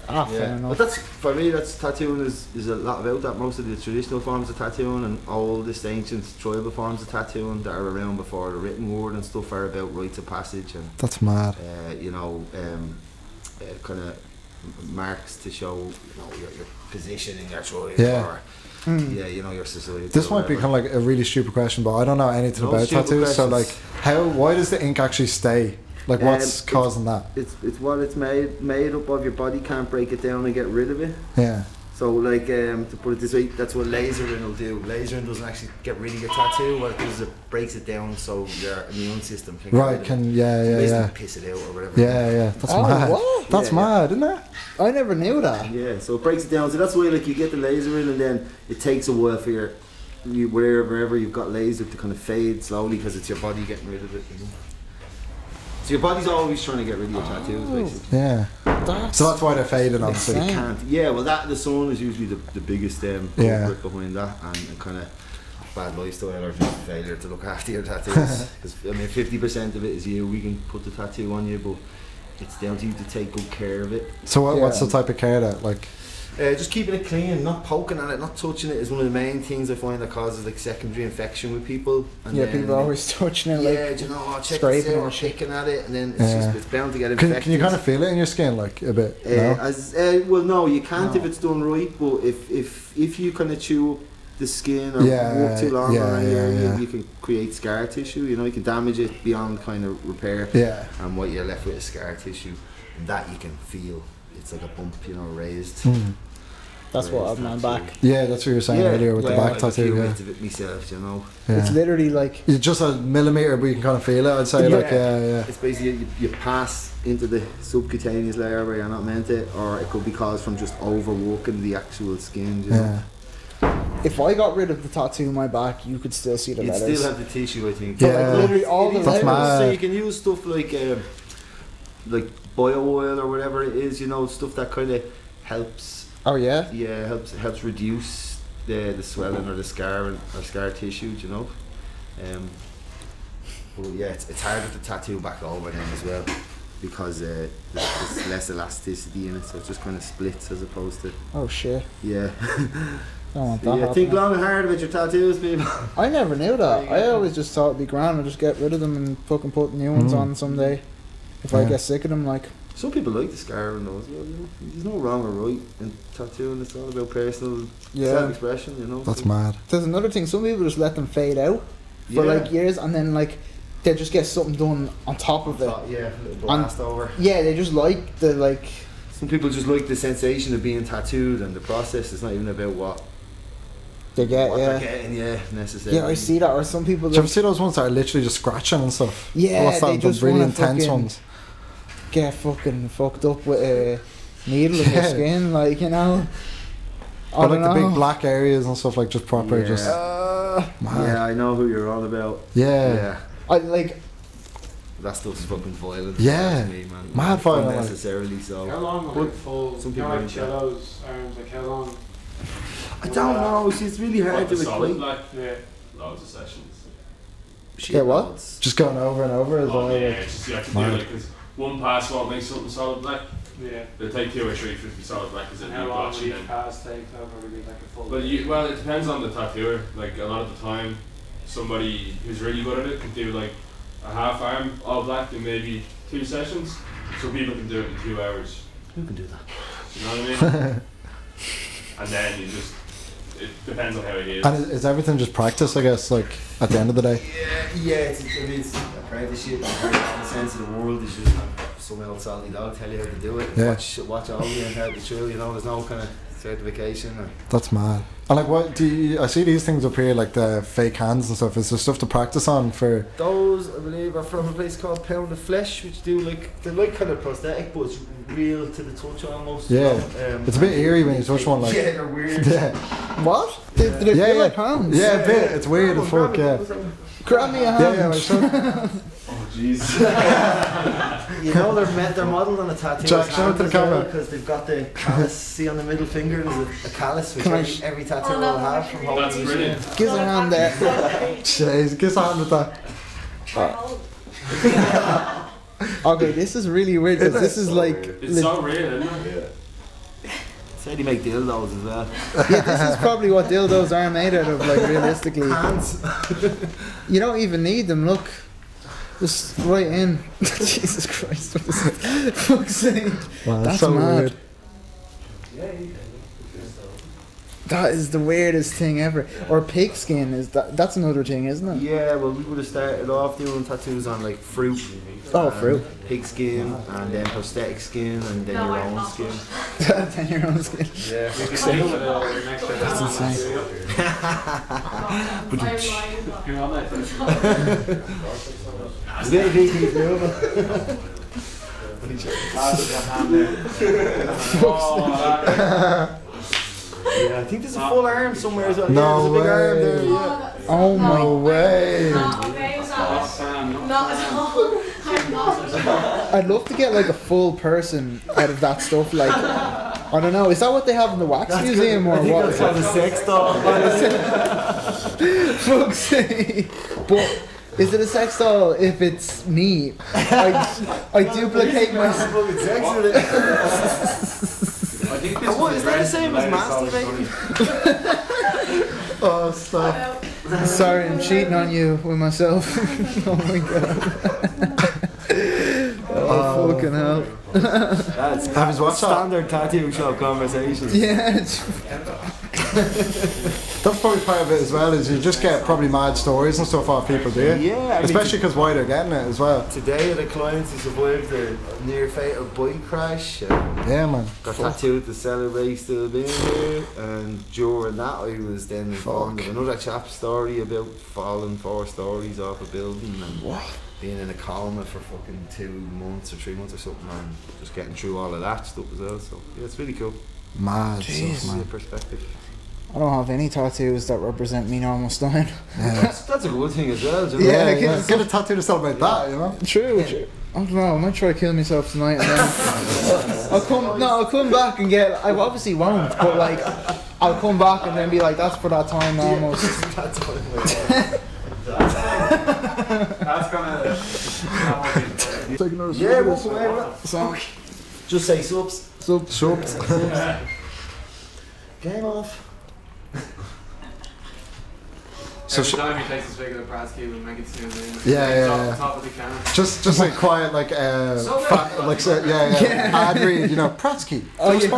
Speaker 3: Ah, fair
Speaker 5: Yeah,
Speaker 3: enough.
Speaker 5: but that's for me. That's tattooing is a lot about that. Most of the traditional forms of tattooing and oldest ancient tribal forms of tattooing that are around before the written word and stuff are about rites of passage and
Speaker 2: that's mad.
Speaker 5: kind of marks to show your position in your tribe.
Speaker 2: Yeah.
Speaker 5: Or, yeah, your society.
Speaker 2: This
Speaker 5: or
Speaker 2: might be
Speaker 5: whatever.
Speaker 2: kind of like a really stupid question, but I don't know anything
Speaker 5: No
Speaker 2: about
Speaker 5: stupid
Speaker 2: tattoos. So
Speaker 5: questions.
Speaker 2: like, why does the ink actually stay? Like, what's causing that?
Speaker 5: It's what it's made up of. Your body can't break it down and get rid of it.
Speaker 2: Yeah.
Speaker 5: So like to put it this way, that's what lasering will do. Lasering doesn't actually get rid of your tattoo. What it does is it breaks it down so your immune system can get rid
Speaker 2: Right.
Speaker 5: of
Speaker 2: Can
Speaker 5: it.
Speaker 2: yeah.
Speaker 5: Basically piss it out or whatever.
Speaker 2: Yeah. That's
Speaker 3: Oh,
Speaker 2: mad.
Speaker 3: what?
Speaker 2: That's
Speaker 5: Yeah,
Speaker 2: mad, isn't it?
Speaker 3: I never knew that.
Speaker 5: Yeah, so it breaks it down. So that's why like you get the laser in and then it takes a while for wherever you've got laser to kind of fade slowly because it's your body getting rid of it. So your body's always trying to get rid of your tattoos, basically.
Speaker 2: Yeah. So that's why they're fading, obviously.
Speaker 3: insane.
Speaker 5: You can't. Yeah, well, the sun is usually the biggest
Speaker 2: Yeah.
Speaker 5: culprit behind that, and kind of bad lifestyle or just failure to look after your tattoos. Because 50% of it is you. We can put the tattoo on you, but it's down to you to take good care of it.
Speaker 2: So what's
Speaker 3: Yeah.
Speaker 2: the type of care that like?
Speaker 5: Just keeping it clean, not poking at it, not touching it is one of the main things I find that causes like secondary infection with people. And
Speaker 3: Yeah,
Speaker 5: then,
Speaker 3: people are always touching it like.
Speaker 5: yeah, do you know, check
Speaker 3: scraping
Speaker 5: this out,
Speaker 3: and
Speaker 5: or
Speaker 3: shit.
Speaker 5: picking at it, and then
Speaker 2: Yeah.
Speaker 5: it's bound to get infected.
Speaker 2: Can you kind of feel it in your skin, like a bit?
Speaker 5: Well, no, you can't
Speaker 3: No.
Speaker 5: if it's done right. But if you kind of chew up the skin or
Speaker 2: Yeah,
Speaker 5: walk too long
Speaker 2: yeah,
Speaker 5: on any
Speaker 2: yeah,
Speaker 5: area,
Speaker 2: yeah.
Speaker 5: you can create scar tissue. You can damage it beyond kind of repair.
Speaker 2: Yeah.
Speaker 5: And what you're left with is scar tissue, and that you can feel. It's like a bump, raised.
Speaker 2: Mm.
Speaker 3: That's what
Speaker 5: raised
Speaker 3: I'm on
Speaker 5: tattoo.
Speaker 3: back.
Speaker 2: Yeah, that's what you were saying earlier with the
Speaker 3: yeah,
Speaker 2: back
Speaker 5: Like a few
Speaker 2: tattoo. Yeah.
Speaker 5: bits of it myself,
Speaker 2: Yeah.
Speaker 3: It's literally like.
Speaker 2: It's just a millimeter, but you can kind of feel it. I'd say, like,
Speaker 3: Yeah.
Speaker 2: yeah.
Speaker 5: It's basically you pass into the subcutaneous layer where you're not meant it, or it could be caused from just overworking the actual skin. You know?
Speaker 2: Yeah.
Speaker 3: If I got rid of the tattoo on my back, you could still see the
Speaker 5: You'd
Speaker 3: letters.
Speaker 5: still have the tissue, I think.
Speaker 2: Yeah.
Speaker 3: Like, literally all the
Speaker 5: It is
Speaker 2: That's
Speaker 3: letters.
Speaker 2: mad.
Speaker 5: So you can use stuff like bio oil or whatever it is, stuff that kind of helps.
Speaker 3: Oh yeah.
Speaker 5: Yeah, helps reduce the swelling or the scar or scar tissue. But yeah, it's harder to tattoo back over then as well because there's less elasticity in it, so it just kind of splits as opposed to
Speaker 3: Oh shit.
Speaker 5: yeah.
Speaker 3: Don't want that.
Speaker 5: Yeah, think
Speaker 3: happening.
Speaker 5: long and hard about your tattoos, people.
Speaker 3: I never knew that. I always just thought it'd be grand and just get rid of them and fucking put new ones on someday. If I
Speaker 2: Yeah.
Speaker 3: get sick of them, like.
Speaker 5: Some people like the scarring though as well. There's no wrong or right in tattooing. It's all about personal
Speaker 3: Yeah.
Speaker 5: self-expression.
Speaker 2: That's mad.
Speaker 3: There's another thing. Some people just let them fade out for
Speaker 5: Yeah.
Speaker 3: like years, and then like they just get something done on top of it.
Speaker 5: Yeah, a little blast over.
Speaker 3: Yeah, they just like the like.
Speaker 5: Some people just like the sensation of being tattooed and the process. It's not even about what
Speaker 3: They get
Speaker 5: they're
Speaker 3: yeah.
Speaker 5: getting, necessarily.
Speaker 3: Yeah, I see that. Or some people.
Speaker 2: Do you ever
Speaker 3: Like,
Speaker 2: see those ones that are literally just scratching and stuff?
Speaker 3: Yeah,
Speaker 2: What's that?
Speaker 3: they
Speaker 2: The
Speaker 3: just
Speaker 2: really
Speaker 3: wanna
Speaker 2: intense
Speaker 3: fucking-
Speaker 2: ones.
Speaker 3: get fucking fucked up with a needle in
Speaker 2: Yeah.
Speaker 3: your skin, like I
Speaker 2: But
Speaker 3: don't
Speaker 2: like the
Speaker 3: know.
Speaker 2: big black areas and stuff, like just proper,
Speaker 5: Yeah.
Speaker 2: just mad.
Speaker 5: Yeah, I know who you're on about.
Speaker 2: Yeah.
Speaker 5: Yeah.
Speaker 3: I like.
Speaker 5: That stuff's fucking violent.
Speaker 2: Yeah.
Speaker 5: To me, man.
Speaker 2: Mad violent, like.
Speaker 5: Unnecessarily
Speaker 6: How
Speaker 5: so.
Speaker 6: long will it full?
Speaker 5: Some
Speaker 6: You know,
Speaker 5: people
Speaker 6: like
Speaker 5: like that.
Speaker 6: cellos, arms, like how long?
Speaker 5: I don't know. See, it's really hard
Speaker 7: Like the
Speaker 5: to
Speaker 7: solid,
Speaker 5: equate.
Speaker 7: like
Speaker 6: Yeah.
Speaker 7: loads of sessions.
Speaker 3: Yeah, what?
Speaker 5: Shitloads.
Speaker 2: Just going over and over as
Speaker 7: Oh
Speaker 2: well.
Speaker 7: yeah,
Speaker 2: like-
Speaker 7: it's just you have to
Speaker 2: Mad.
Speaker 7: do because one pass won't make something solid black.
Speaker 6: Yeah.
Speaker 7: They take 2 or 3 for it to be solid black because
Speaker 6: And
Speaker 7: it
Speaker 6: how
Speaker 7: be
Speaker 6: long will
Speaker 7: blotchy
Speaker 6: each
Speaker 7: then.
Speaker 6: pass take? How will it be like a full?
Speaker 7: Well, it depends on the tattooer. Like a lot of the time, somebody who's really good at it can do like a half arm all black in maybe 2 sessions. Some people can do it in 2 hours.
Speaker 5: Who can do that?
Speaker 7: You know what I mean? And then it depends on how it is.
Speaker 2: And is everything just practice, I guess, like at the end of the day?
Speaker 5: Yeah, it's apprenticeship in the sense of the world is just some old salty dog tell you how to do it.
Speaker 2: Yeah.
Speaker 5: Watch all the and help you through. There's no kind of certification or.
Speaker 2: That's mad. And like, what do you? I see these things up here, like the fake hands and stuff. Is there stuff to practice on for?
Speaker 5: Those I believe are from a place called Pound of Flesh, which do they're like kind of prosthetic, but it's real to the touch almost.
Speaker 2: Yeah. It's a bit eerie when you touch one, like.
Speaker 5: Yeah, they're weird.
Speaker 2: Yeah.
Speaker 3: What? Did it
Speaker 2: Yeah,
Speaker 3: feel
Speaker 2: yeah.
Speaker 3: like hands?
Speaker 2: Yeah, a bit. It's weird as fuck. Yeah.
Speaker 3: Grab me a hand.
Speaker 2: Yeah, yeah. I showed-
Speaker 7: Oh Jesus.
Speaker 5: You know they're modelled on a tattoo.
Speaker 2: Jack, show it to the camera.
Speaker 5: Because they've got the callus. See on the middle finger, there's a callus which
Speaker 3: Can I
Speaker 5: every tattoo will have from holding
Speaker 7: That's
Speaker 5: the
Speaker 7: brilliant.
Speaker 5: machine.
Speaker 3: Give us a hand there.
Speaker 2: Jeez, give us a hand with that.
Speaker 3: Okay, this is really weird because this is like.
Speaker 7: It's so real, isn't it?
Speaker 5: Say they make dildos as well.
Speaker 3: Yeah, this is probably what dildos are made out of, like realistically.
Speaker 5: Hands.
Speaker 3: You don't even need them, look. Just right in. Jesus Christ, what is it? Fuck's sake.
Speaker 2: Wow,
Speaker 3: That's
Speaker 2: so
Speaker 3: mad.
Speaker 2: weird.
Speaker 3: That is the weirdest thing ever. Or pig skin, that's another thing, isn't it?
Speaker 5: Yeah, well, we would have started off doing tattoos on like fruit.
Speaker 3: Oh,
Speaker 5: and
Speaker 3: fruit.
Speaker 5: Pig skin, and then prosthetic skin, and then your own skin.
Speaker 3: Then your own skin.
Speaker 5: Yeah.
Speaker 3: That's insane.
Speaker 6: You're on that.
Speaker 5: Yeah, I think there's a full arm somewhere as well.
Speaker 2: No
Speaker 5: yeah, there's a big arm
Speaker 2: way.
Speaker 5: there, yeah.
Speaker 3: Oh my
Speaker 2: No way.
Speaker 4: Not okay with that. Not at all. I'm not.
Speaker 3: I'd love to get like a full person out of that stuff. Like, I don't know, is that what they have in the wax museum or
Speaker 5: I think
Speaker 3: what?
Speaker 5: that's called a sex doll.
Speaker 3: Fuck's sake. But is it a sex doll if it's me? I duplicate myself.
Speaker 5: Fucking sex with it.
Speaker 6: I think this
Speaker 5: What, is that the same as masturbating?
Speaker 2: Oh, stop.
Speaker 3: Sorry, I'm cheating on you with myself. Oh my god. Oh, fucking hell.
Speaker 5: That's
Speaker 2: Have you watched that?
Speaker 5: standard tattoo shop conversations.
Speaker 3: Yeah.
Speaker 2: That's probably part of it as well, is you just get probably mad stories and stuff off people, do you?
Speaker 5: Yeah, I mean,
Speaker 2: Especially because why they're getting it as well.
Speaker 5: today the clients who survived a near fatal bike crash
Speaker 2: Yeah, man.
Speaker 5: got tattooed to celebrate still being here, and during that I was then informed of another chap's story about falling 4 stories off a building and being in a coma for fucking 2 months or 3 months or something, and just getting through all of that stuff as well. So yeah, it's really cool.
Speaker 2: Mad
Speaker 3: Jeez.
Speaker 2: stuff,
Speaker 5: See
Speaker 2: man.
Speaker 5: the perspective.
Speaker 3: I don't have any tattoos that represent me normal style.
Speaker 2: Yeah,
Speaker 5: That's a good thing as well. Do you know?
Speaker 2: yeah,
Speaker 3: like,
Speaker 2: yeah.
Speaker 3: it's-
Speaker 2: Get a tattoo to celebrate that, you know?
Speaker 3: True. I don't know. I might try to kill myself tonight, and then I'll come back and get. I obviously won't, but like, I'll come back and then be like, that's for that time almost.
Speaker 5: That's what it
Speaker 6: That's gonna.
Speaker 3: Take another
Speaker 5: Yeah,
Speaker 3: swig.
Speaker 5: walk away with it.
Speaker 3: So,
Speaker 5: Just say subs.
Speaker 2: Subs.
Speaker 5: Game off.
Speaker 2: So
Speaker 6: Every time he takes his figure of Pratsky, we make it zoom in.
Speaker 2: Yeah, yeah, yeah.
Speaker 6: Top of the camera.
Speaker 2: Just like quiet, like like ad read, you know, Pratsky.
Speaker 3: oh yeah.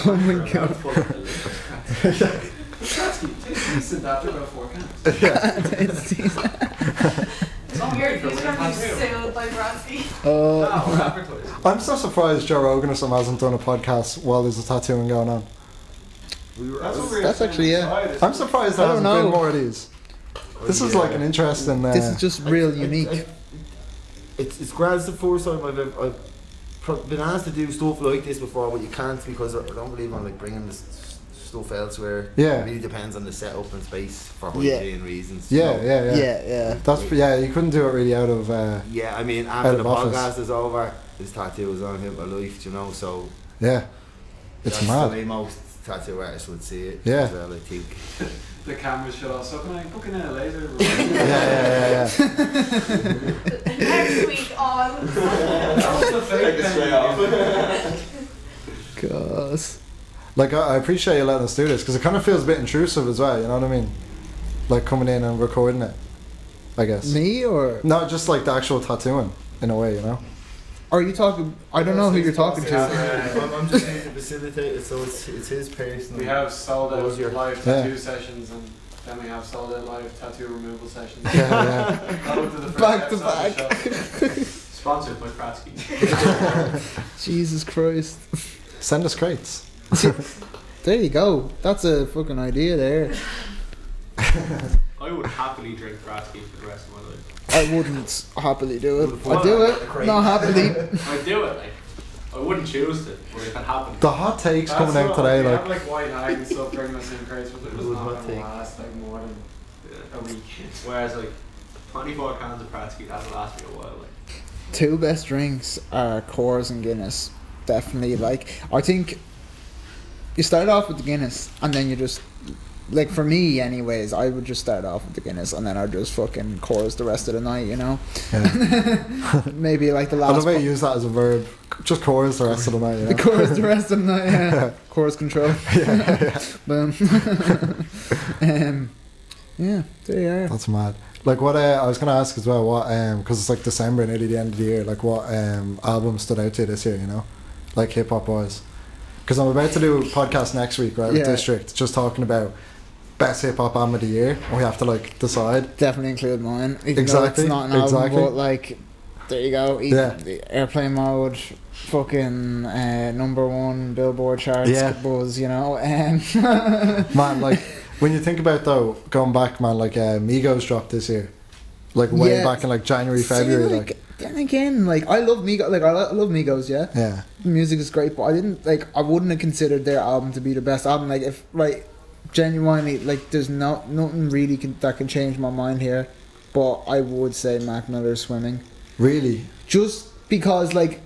Speaker 3: Oh my god.
Speaker 6: Pratsky, sit after about 4 cans.
Speaker 4: Oh, he's gonna be sued by Brodsky.
Speaker 6: No, advertise.
Speaker 2: I'm so surprised Joe Rogan or something hasn't done a podcast while there's a tattooing going on.
Speaker 3: That's actually, yeah.
Speaker 2: I'm surprised there
Speaker 3: I don't
Speaker 2: hasn't been
Speaker 3: know.
Speaker 2: more of these. This is like an interesting.
Speaker 3: This is just real unique.
Speaker 5: It's grand. It's the first time I've been asked to do stuff like this before, but you can't because I don't believe I'm like bringing this stuff elsewhere.
Speaker 2: Yeah.
Speaker 5: It really depends on the setup and space for
Speaker 3: Yeah.
Speaker 5: hygiene reasons. you
Speaker 2: yeah,
Speaker 5: know.
Speaker 2: yeah, yeah,
Speaker 3: Yeah.
Speaker 2: That's you couldn't do it really out of.
Speaker 5: Yeah, I mean, after
Speaker 2: Out
Speaker 5: the
Speaker 2: of office.
Speaker 5: podcast is over, this tattoo is on him my life, you know. So
Speaker 2: Yeah, it's
Speaker 5: that's the
Speaker 2: mad.
Speaker 5: way most tattoo artists would see it.
Speaker 2: Yeah.
Speaker 5: As well, I think.
Speaker 6: The cameras shut off. So can I book in a laser?
Speaker 2: Yeah.
Speaker 4: Next week on.
Speaker 6: That was the fake thing.
Speaker 3: God.
Speaker 2: Like I appreciate you letting us do this because it kind of feels a bit intrusive as well. You know what I mean? Like coming in and recording it. I guess.
Speaker 3: Me or
Speaker 2: No, just like the actual tattooing in a way. You know.
Speaker 3: are you talking? I don't know who you're talking to.
Speaker 5: I'm just here to facilitate it, so it's his personal.
Speaker 6: We have sold out
Speaker 5: Close your-
Speaker 6: live
Speaker 2: Yeah.
Speaker 6: tattoo sessions, and then we have sold out live tattoo removal sessions.
Speaker 2: Yeah,
Speaker 6: Welcome to the first
Speaker 3: Back to
Speaker 6: episode of the
Speaker 3: back.
Speaker 6: show. Sponsored by Pratsky.
Speaker 3: Jesus Christ.
Speaker 2: Send us crates.
Speaker 3: There you go. That's a fucking idea there.
Speaker 8: I would happily drink Pratsky for the rest of my life.
Speaker 3: I wouldn't happily do it. I do it, not happily.
Speaker 8: I'd do it, like. I wouldn't choose to, but if it happened.
Speaker 2: The hot takes coming out today,
Speaker 6: We
Speaker 2: like.
Speaker 6: have like white night and stuff bringing us in crates, but they're just
Speaker 5: Good
Speaker 6: not
Speaker 5: hot
Speaker 6: gonna
Speaker 5: take.
Speaker 6: last like more than a week.
Speaker 8: Whereas, like, 24 cans of Pratsky, that'll last me a while. Like.
Speaker 3: Two best drinks are Coors and Guinness. Definitely, like, I think you start off with the Guinness and then you just, like, for me anyways, I would just start off with the Guinness and then I'd just fucking Coors the rest of the night, you know.
Speaker 2: Yeah.
Speaker 3: Maybe like the
Speaker 2: I
Speaker 3: last
Speaker 2: love how you use that as a verb. Just chorus the rest of the night. You know?
Speaker 3: the Coors the rest of the night, yeah. Coors control. Boom. Yeah, there you are.
Speaker 2: That's mad. Like what I was gonna ask as well, what because it's like December, nearly the end of the year. Like what album stood out to you this year? You know, like hip hop wise. Because I'm about to do a podcast next week, right, with
Speaker 3: Yeah.
Speaker 2: District, just talking about best hip hop album of the year, and we have to like decide.
Speaker 3: Definitely include mine. Even
Speaker 2: Exactly,
Speaker 3: though it's not an album,
Speaker 2: exactly.
Speaker 3: but like, there you go.
Speaker 2: Yeah.
Speaker 3: The airplane mode, fucking #1 Billboard charts,
Speaker 2: Yeah.
Speaker 3: buzz. You know,
Speaker 2: Man, like when you think about though, going back, man, like Migos dropped this year, like way
Speaker 3: Yeah.
Speaker 2: back in like January, February,
Speaker 3: See,
Speaker 2: like
Speaker 3: then again, like I love Migos. Like I love Migos. Yeah.
Speaker 2: yeah,
Speaker 3: The music is great, but I wouldn't have considered their album to be the best album. Like if genuinely, like there's nothing really that can change my mind here, but I would say Mac Miller's Swimming,
Speaker 2: really,
Speaker 3: just because like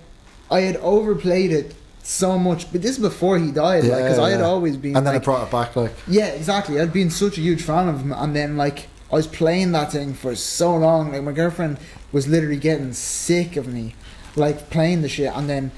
Speaker 3: I had overplayed it so much, but this is before he died, like because I had always been,
Speaker 2: and then
Speaker 3: like,
Speaker 2: it brought it back, like
Speaker 3: yeah, exactly. I'd been such a huge fan of him, and then like I was playing that thing for so long. Like my girlfriend was literally getting sick of me, like playing the shit, and then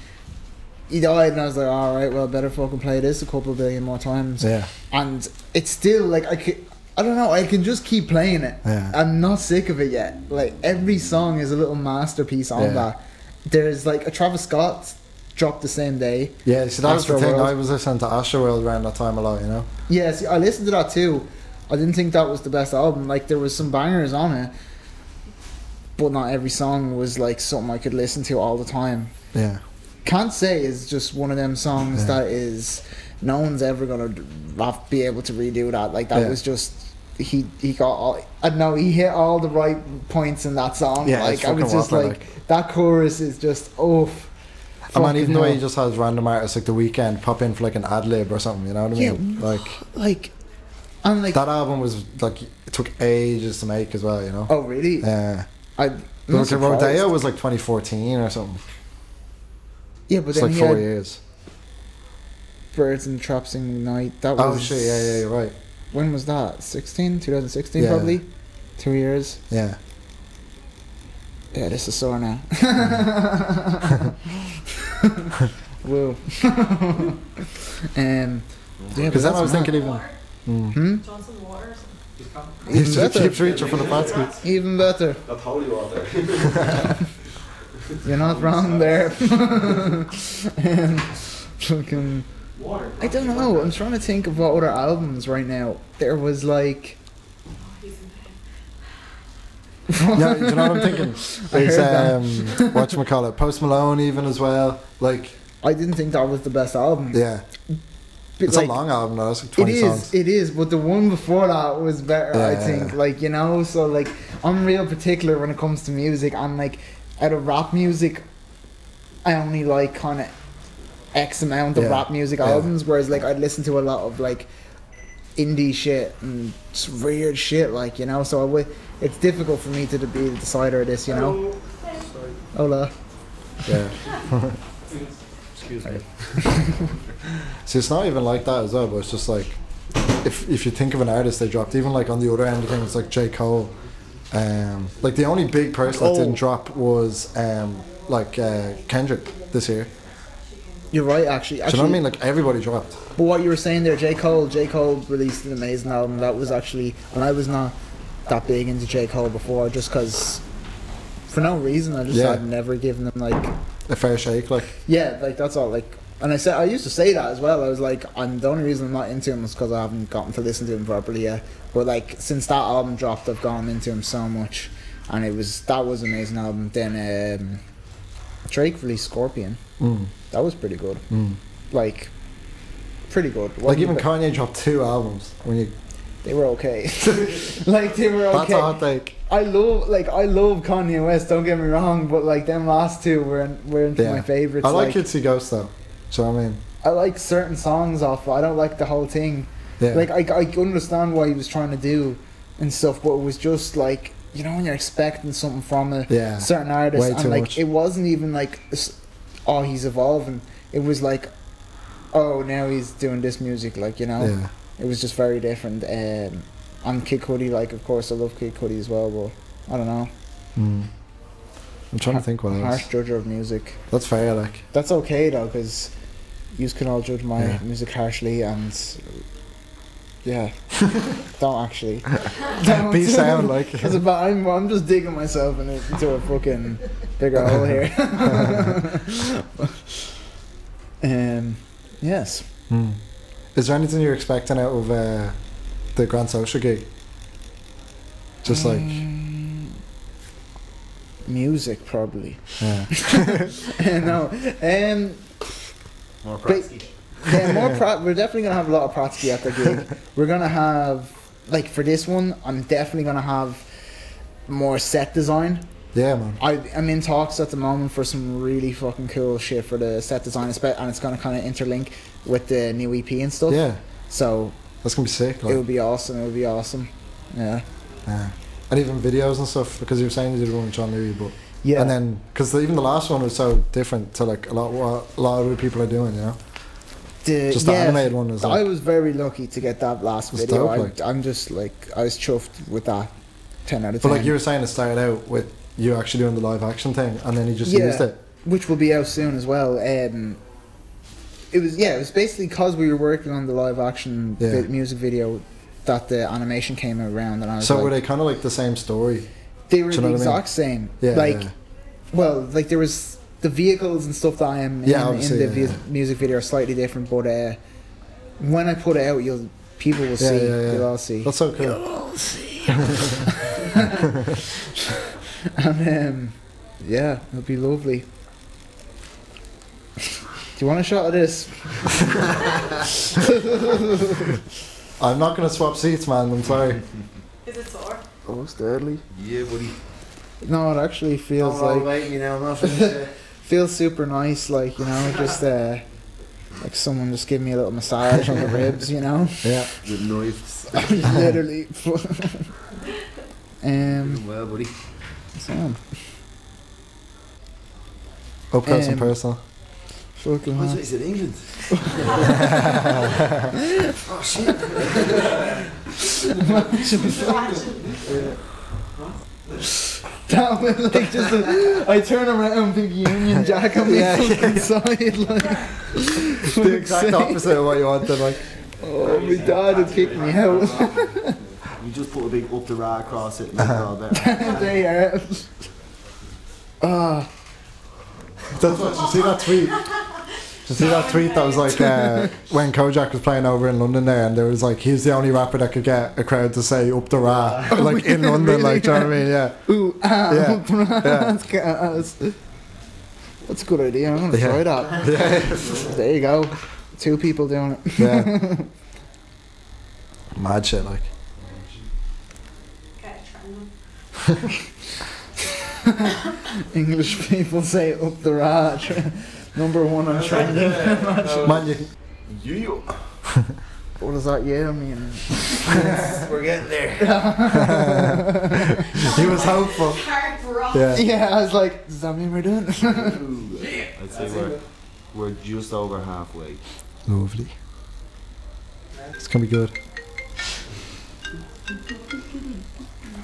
Speaker 3: he died, and I was like, all right, well, better fucking play this a couple of billion more times.
Speaker 2: yeah,
Speaker 3: And it's still like I don't know. I can just keep playing it.
Speaker 2: Yeah.
Speaker 3: I'm not sick of it yet. Like every song is a little masterpiece on
Speaker 2: Yeah.
Speaker 3: that. There's like a Travis Scott dropped the same day.
Speaker 2: yeah. See, that was the thing.
Speaker 3: Astroworld.
Speaker 2: I was listening to Astroworld around that time a lot, you know.
Speaker 3: Yeah, see, I listened to that too. I didn't think that was the best album. Like there was some bangers on it, but not every song was like something I could listen to all the time.
Speaker 2: Yeah,
Speaker 3: Can't Say is just one of them songs
Speaker 2: Yeah.
Speaker 3: that is no one's ever gonna be able to redo that. Like that
Speaker 2: Yeah.
Speaker 3: was just he got all. I don't know, he hit all the right points in that song.
Speaker 2: Yeah,
Speaker 3: like
Speaker 2: it's
Speaker 3: I was
Speaker 2: fucking
Speaker 3: just
Speaker 2: whopper,
Speaker 3: like that chorus is just oof.
Speaker 2: I mean, even the way
Speaker 3: hell.
Speaker 2: he just has random artists like The Weeknd pop in for like an ad lib or something, you know what I mean?
Speaker 3: Yeah,
Speaker 2: Like
Speaker 3: like I'm like
Speaker 2: that album was like it took ages to make as well, you know.
Speaker 3: oh really?
Speaker 2: Yeah.
Speaker 3: I'm
Speaker 2: Look,
Speaker 3: not surprised.
Speaker 2: Rodeo was like 2014 or something.
Speaker 3: Yeah, but
Speaker 2: It's
Speaker 3: then
Speaker 2: like
Speaker 3: he
Speaker 2: 4
Speaker 3: had
Speaker 2: years.
Speaker 3: Birds in the Trap Singing Night. That
Speaker 2: Oh
Speaker 3: was
Speaker 2: shit! Yeah, you're right.
Speaker 3: When was that? 2016
Speaker 2: Yeah.
Speaker 3: probably. 2 years.
Speaker 2: Yeah.
Speaker 3: Yeah, this is sore now. Whoa. Yeah,
Speaker 2: Because then I was thinking even.
Speaker 4: Water.
Speaker 2: Mm.
Speaker 4: Johnson water or something.
Speaker 8: He's coming.
Speaker 2: He
Speaker 3: Even
Speaker 2: just
Speaker 3: better.
Speaker 2: keeps reaching for the baskets.
Speaker 3: Even better.
Speaker 5: That's holy water.
Speaker 3: You're not wrong there. Fucking.
Speaker 8: Water.
Speaker 3: I don't know. I'm trying to think of what other albums right now. There was like.
Speaker 4: Oh, he's in pain.
Speaker 2: No, do you know what I'm thinking?
Speaker 3: I
Speaker 2: There's
Speaker 3: heard
Speaker 2: whatchamacallit, Post Malone even as well. Like,
Speaker 3: I didn't think that was the best album.
Speaker 2: yeah,
Speaker 3: But,
Speaker 2: it's
Speaker 3: like,
Speaker 2: a long album though. It's like
Speaker 3: It
Speaker 2: 20
Speaker 3: is,
Speaker 2: songs.
Speaker 3: it is, but the one before that was better, I
Speaker 2: Yeah.
Speaker 3: think. Like, you know, so like I'm real particular when it comes to music. I'm like, out of rap music, I only like kind of X amount of
Speaker 2: Yeah.
Speaker 3: rap music
Speaker 2: Yeah.
Speaker 3: albums, whereas like I'd listen to a lot of like indie shit and just weird shit, like, you know. So it's difficult for me to be the decider of this, you know. Hola.
Speaker 2: Yeah.
Speaker 8: Excuse me.
Speaker 2: See, it's not even like that as well, but it's just like if you think of an artist they dropped, even like on the other end of things, like J. Cole. Like the only big person that didn't drop was Kendrick this year.
Speaker 3: You're right, actually.
Speaker 2: Do you know what I mean? Like everybody dropped.
Speaker 3: But what you were saying there, J. Cole released an amazing album. That was actually, and I was not that big into J. Cole before, just because, for no reason, I just
Speaker 2: Yeah.
Speaker 3: had never given him like,
Speaker 2: A fair shake, like
Speaker 3: yeah, like that's all. Like, and I used to say that as well. I was like, the only reason I'm not into him is because I haven't gotten to listen to him properly yet. But like since that album dropped, I've gone into him so much, and that was an amazing album. Then Drake released Scorpion. That was pretty good. Like, pretty good.
Speaker 2: like even
Speaker 3: Wasn't
Speaker 2: Kanye dropped 2 albums. When you
Speaker 3: they were okay. Like they were
Speaker 2: that's
Speaker 3: okay.
Speaker 2: a hot take.
Speaker 3: I love Kanye West. Don't get me wrong, but like them last two were into
Speaker 2: Yeah.
Speaker 3: my favorites.
Speaker 2: I like Kids See Ghosts though. So I mean,
Speaker 3: I like certain songs off. I don't like the whole thing.
Speaker 2: yeah,
Speaker 3: Like I understand what he was trying to do and stuff, but it was just like you know when you're expecting something from a
Speaker 2: Yeah.
Speaker 3: certain artist,
Speaker 2: Way
Speaker 3: and
Speaker 2: too
Speaker 3: like
Speaker 2: much.
Speaker 3: it wasn't even like, oh, he's evolving. It was like, oh, now he's doing this music, like, you know.
Speaker 2: Yeah.
Speaker 3: It was just very different. On Kid Cudi, like, of course, I love Kid Cudi as well, but I don't know.
Speaker 2: I'm trying to think what else.
Speaker 3: Harsh judger of music.
Speaker 2: That's fair, like.
Speaker 3: That's okay though, because you can all judge my
Speaker 2: Yeah.
Speaker 3: music harshly, and yeah, don't actually. Don't.
Speaker 2: Be sound, like.
Speaker 3: It's about, I'm just digging myself into a fucking bigger hole here. Yes.
Speaker 2: Is there anything you're expecting out of the Grand Social gig? Just like,
Speaker 3: Music, probably.
Speaker 2: yeah.
Speaker 3: No.
Speaker 5: More
Speaker 3: But-
Speaker 5: Pratsky.
Speaker 3: Yeah, we're definitely gonna have a lot of Pratsky at the gig. We're gonna have, like, for this one, I'm definitely gonna have more set design.
Speaker 2: Yeah, man.
Speaker 3: I'm in talks at the moment for some really fucking cool shit for the set design, and it's gonna kind of interlink with the new EP and stuff.
Speaker 2: Yeah,
Speaker 3: So
Speaker 2: that's gonna be sick.
Speaker 3: it
Speaker 2: Like,
Speaker 3: would be awesome. It would be awesome. Yeah.
Speaker 2: yeah. And even videos and stuff, because you were saying you did one with John Louis, but
Speaker 3: Yeah.
Speaker 2: and then because even the last one was so different to like a lot of other people are doing, you know. Just the animated one is
Speaker 3: I
Speaker 2: like,
Speaker 3: was very lucky to get that last
Speaker 2: It's
Speaker 3: video.
Speaker 2: dope, like.
Speaker 3: I'm just like, I was chuffed with that. 10 out of 10.
Speaker 2: but like you were saying, it started out with you actually doing the live action thing, and then you just used it.
Speaker 3: Which will be out soon as well. It was basically because we were working on the live action
Speaker 2: Yeah.
Speaker 3: music video that the animation came around, and I was
Speaker 2: So
Speaker 3: like,
Speaker 2: were they kind of like the same story?
Speaker 3: they were
Speaker 2: do you
Speaker 3: the
Speaker 2: know what I mean?
Speaker 3: exact same.
Speaker 2: Yeah.
Speaker 3: Like,
Speaker 2: yeah.
Speaker 3: well, like there was the vehicles and stuff that I am
Speaker 2: Yeah,
Speaker 3: in
Speaker 2: obviously,
Speaker 3: the
Speaker 2: yeah.
Speaker 3: music video are slightly different, but when I put it out, people will see.
Speaker 2: Yeah.
Speaker 3: You'll all see.
Speaker 2: That's so cool.
Speaker 3: You'll all see. And yeah, it'll be lovely. Do you want a shot of this?
Speaker 2: I'm not gonna swap seats, man. I'm sorry.
Speaker 4: Is it sore?
Speaker 3: Oh, deadly.
Speaker 5: Yeah, buddy.
Speaker 3: No, it actually feels
Speaker 5: Don't
Speaker 3: like
Speaker 5: wait, you know, not finished yet.
Speaker 3: feels super nice. Like, you know, just like someone just give me a little massage on the ribs. You know,
Speaker 2: Yeah.
Speaker 5: With knives.
Speaker 3: literally.
Speaker 5: Well, buddy.
Speaker 3: So,
Speaker 2: Up close and
Speaker 3: Um,
Speaker 2: personal.
Speaker 3: fucking
Speaker 5: Oh,
Speaker 3: hell.
Speaker 5: is it England? Oh shit.
Speaker 3: That was like just I turn around, big Union Jack on the fucking side, like
Speaker 2: The exact opposite of what you wanted. Like,
Speaker 3: oh, my dad had kicked me out.
Speaker 5: You just put a big up the ra across it and make it all better.
Speaker 3: They are. Ah,
Speaker 2: that's what. You see that tweet? Did you see that tweet that was like when Kojak was playing over in London there, and there was like he's the only rapper that could get a crowd to say up the ra like in London, like, do you know what I mean? Yeah.
Speaker 3: ooh, ah,
Speaker 2: Yeah.
Speaker 3: that's gas. That's a good idea. I'm gonna try that.
Speaker 2: Yeah.
Speaker 3: There you go. 2 people doing it.
Speaker 2: Yeah. Mad shit, like.
Speaker 4: Okay, try them.
Speaker 3: English people say up the ra. Number 1 on trending.
Speaker 2: Man, you,
Speaker 3: What does that yeah mean?
Speaker 5: We're getting there.
Speaker 2: he was hopeful.
Speaker 4: Hard rock.
Speaker 2: Yeah.
Speaker 3: Yeah, I was like, does that mean we're doing it?
Speaker 5: I'd say we're just over halfway.
Speaker 2: Lovely. It's gonna be good.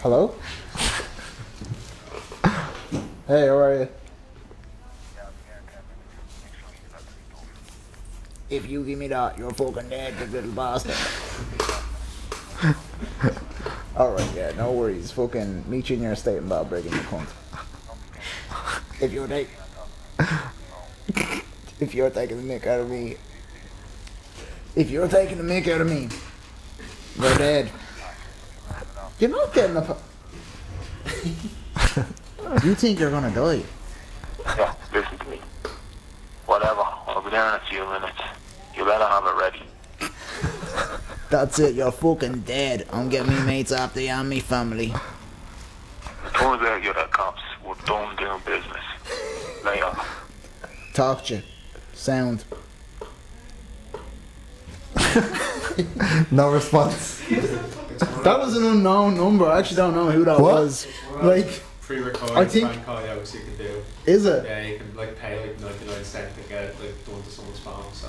Speaker 3: Hello? Hey, how are you? If you give me that, you're fucking dead, you little bastard. Alright, yeah, no worries. Fucking meet you in your estate and Bob breaking your cunt. If you're taking the mick out of me. If you're taking the mick out of me, you're dead. You're not getting a... You think you're gonna die?
Speaker 9: Yeah, listen to me. Whatever, I'll be there in a few minutes. You better have it ready.
Speaker 3: That's it, you're fucking dead. I'm getting me mates after you and me family.
Speaker 9: Turns out you're the cops. We're done doing business. Lay off.
Speaker 3: Talk to you. Sound.
Speaker 2: No response.
Speaker 3: That was an unknown number. I actually don't know who that
Speaker 2: What?
Speaker 3: was. Like,
Speaker 8: Pre-recorded
Speaker 3: I think-
Speaker 8: prank call, yeah, which you can do.
Speaker 3: is it?
Speaker 8: Yeah, you can like pay like 99 cents to get it like done to someone's phone. So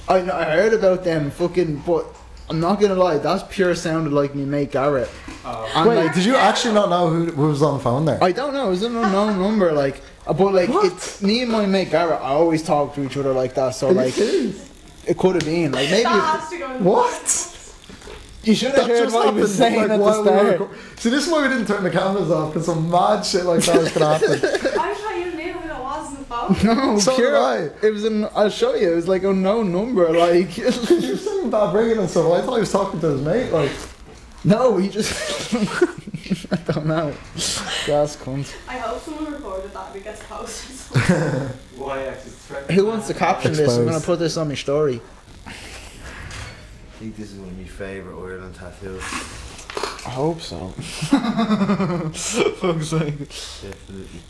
Speaker 3: I heard about them fucking, but I'm not gonna lie, that's pure sounded like me mate Garrett. And
Speaker 2: Wait,
Speaker 3: like,
Speaker 2: did you actually not know who was on the phone there?
Speaker 3: I don't know, it was an unknown number, like, but like, it's me and my mate Garrett. I always talk to each other like that, so like, it could have been like maybe
Speaker 4: That has to go in
Speaker 2: What?
Speaker 3: you should have
Speaker 2: That
Speaker 3: heard
Speaker 2: just
Speaker 3: what he was
Speaker 2: happened,
Speaker 3: saying
Speaker 2: like,
Speaker 3: at the
Speaker 2: while we were
Speaker 3: start.
Speaker 2: See, this is why we didn't turn the cameras off, because some mad shit like that was going to happen.
Speaker 4: I thought you knew who it was on the phone.
Speaker 3: No,
Speaker 2: So
Speaker 3: pure.
Speaker 2: did I.
Speaker 3: It was an. I'll show you. It was like unknown number. Like,
Speaker 2: You're saying bad ringing and stuff. I thought he was talking to his mate. Like,
Speaker 3: no, he just. I don't know. Gas cunt.
Speaker 4: I hope someone recorded that and it gets posted.
Speaker 8: why actually?
Speaker 3: Who wants to caption this? I'm gonna
Speaker 2: Exposed.
Speaker 3: put this on my story.
Speaker 5: I think this is one of my favourite Ireland tattoos.
Speaker 3: I hope so. Fuck's sake.
Speaker 5: Definitely.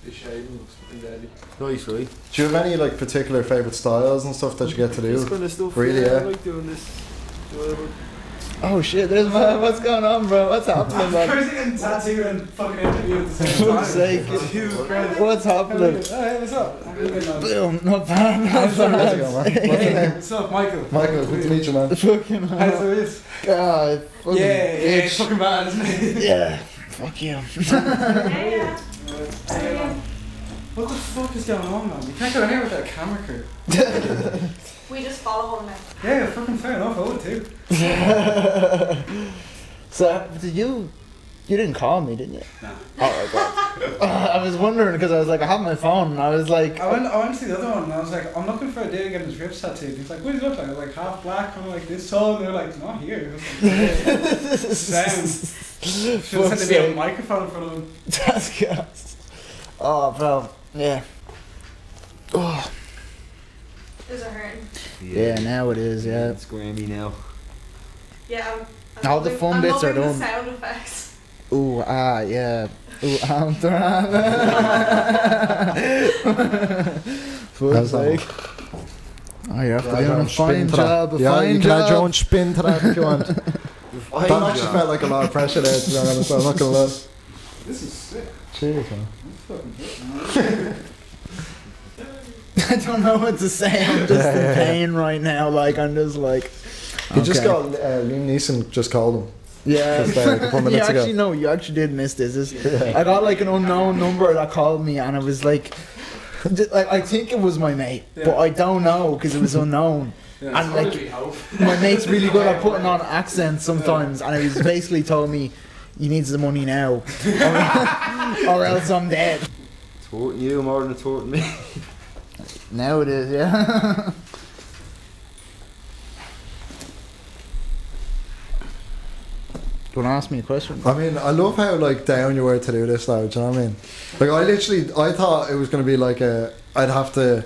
Speaker 6: The shading looks fucking deadly.
Speaker 5: Nice, right?
Speaker 2: do you have any like particular favourite styles and stuff that you get to
Speaker 5: This
Speaker 2: do?
Speaker 5: kind of stuff.
Speaker 2: Really,
Speaker 5: I
Speaker 2: yeah.
Speaker 5: like doing this. Enjoyable.
Speaker 3: Oh shit! There's my. What's going on, bro? What's happening, man?
Speaker 6: First getting tattooed and fucking interviewed at the same time.
Speaker 3: Fuck's sake. What's happening?
Speaker 6: Hey, what's up? How you doing, man?
Speaker 3: Boom! Not bad. Not
Speaker 2: How's it going,
Speaker 3: bad.
Speaker 2: man? What's your name?
Speaker 6: What's up, Michael?
Speaker 2: Michael, good to meet you, man.
Speaker 3: Fucking
Speaker 6: How's
Speaker 3: hell.
Speaker 6: it is?
Speaker 3: God, fucking
Speaker 6: It's
Speaker 3: bitch.
Speaker 6: fucking bad, isn't it?
Speaker 3: Yeah. Fuck you.
Speaker 4: Yeah.
Speaker 6: What the fuck is going on, man? You can't go in here without a camera crew.
Speaker 4: We just follow him now.
Speaker 6: Yeah, fucking fair enough. I would too.
Speaker 3: So, did you didn't call me, didn't you?
Speaker 6: No.
Speaker 3: Oh my god. I was wondering because I was like, I have my phone and I was like,
Speaker 6: I went to the other one and I was like, I'm looking for a dude getting his ribs tattooed. He's like, what do you look like? I was like, half black, kind of like this tall. And they're like, not here. Sound. Should have said
Speaker 3: Fuck's
Speaker 6: to be a
Speaker 3: sake.
Speaker 6: microphone in front of him.
Speaker 3: That's gas. Oh, bro. Yeah. Oh.
Speaker 4: Is it hurting?
Speaker 3: Yeah, now it is, yeah.
Speaker 5: It's Grammy now.
Speaker 4: Yeah,
Speaker 3: All the fun bits are
Speaker 4: loving
Speaker 3: done.
Speaker 4: the sound effects.
Speaker 3: Ooh, ah, yeah. Ooh, I'm Fuck's sake. Oh, you have to do a fine job, a
Speaker 2: Yeah,
Speaker 3: fine
Speaker 2: you can add your own
Speaker 3: job.
Speaker 2: spin to that if you want. That actually felt like a lot of pressure there, to be honest. I'm not gonna lie.
Speaker 6: This is sick.
Speaker 2: Cheers, man.
Speaker 3: I don't know what to say. I'm just in pain right now. Like, I'm just like.
Speaker 2: You just
Speaker 3: okay.
Speaker 2: got Liam Neeson just called him.
Speaker 3: Yeah,
Speaker 2: Just, a couple
Speaker 3: you
Speaker 2: minutes ago.
Speaker 3: actually no, you actually did miss this. I got like an unknown number that called me, and it was like I think it was my mate, but I don't know because it was unknown.
Speaker 6: Yeah,
Speaker 3: And like my mate's really good at putting on accents sometimes, and he was basically told me, "You need the money now, or else I'm dead."
Speaker 5: It's hurting you more than it's hurting me.
Speaker 3: Now it is, yeah. Do you want to ask me a question?
Speaker 2: I mean, I love how like down you were to do this now. Do you know what I mean? Like, I thought it was gonna be like I'd have to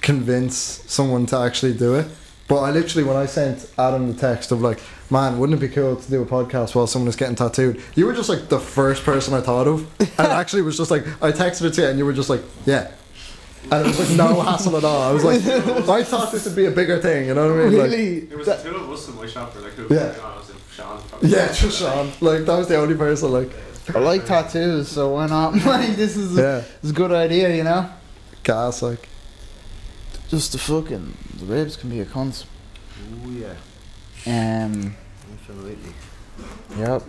Speaker 2: convince someone to actually do it. But I literally, when I sent Adam the text of like, man, wouldn't it be cool to do a podcast while someone is getting tattooed? You were just like the first person I thought of, and it actually was just like I texted it to you, and you were just like, yeah. And it was like no hassle at all. I was like, I thought this would be a bigger thing. You know what I mean? Like,
Speaker 3: Really?
Speaker 8: There was the two of us in my shop. Like, who
Speaker 2: Yeah.
Speaker 8: I was in Sean. Probably.
Speaker 2: yeah, just Sean. Like that was the only person. Like,
Speaker 3: I like tattoos, so why not? Like, this is
Speaker 2: yeah,
Speaker 3: it's a good idea, you know?
Speaker 2: gas like.
Speaker 3: Just the ribs can be a cunt.
Speaker 5: Oh yeah, definitely.
Speaker 3: Yep.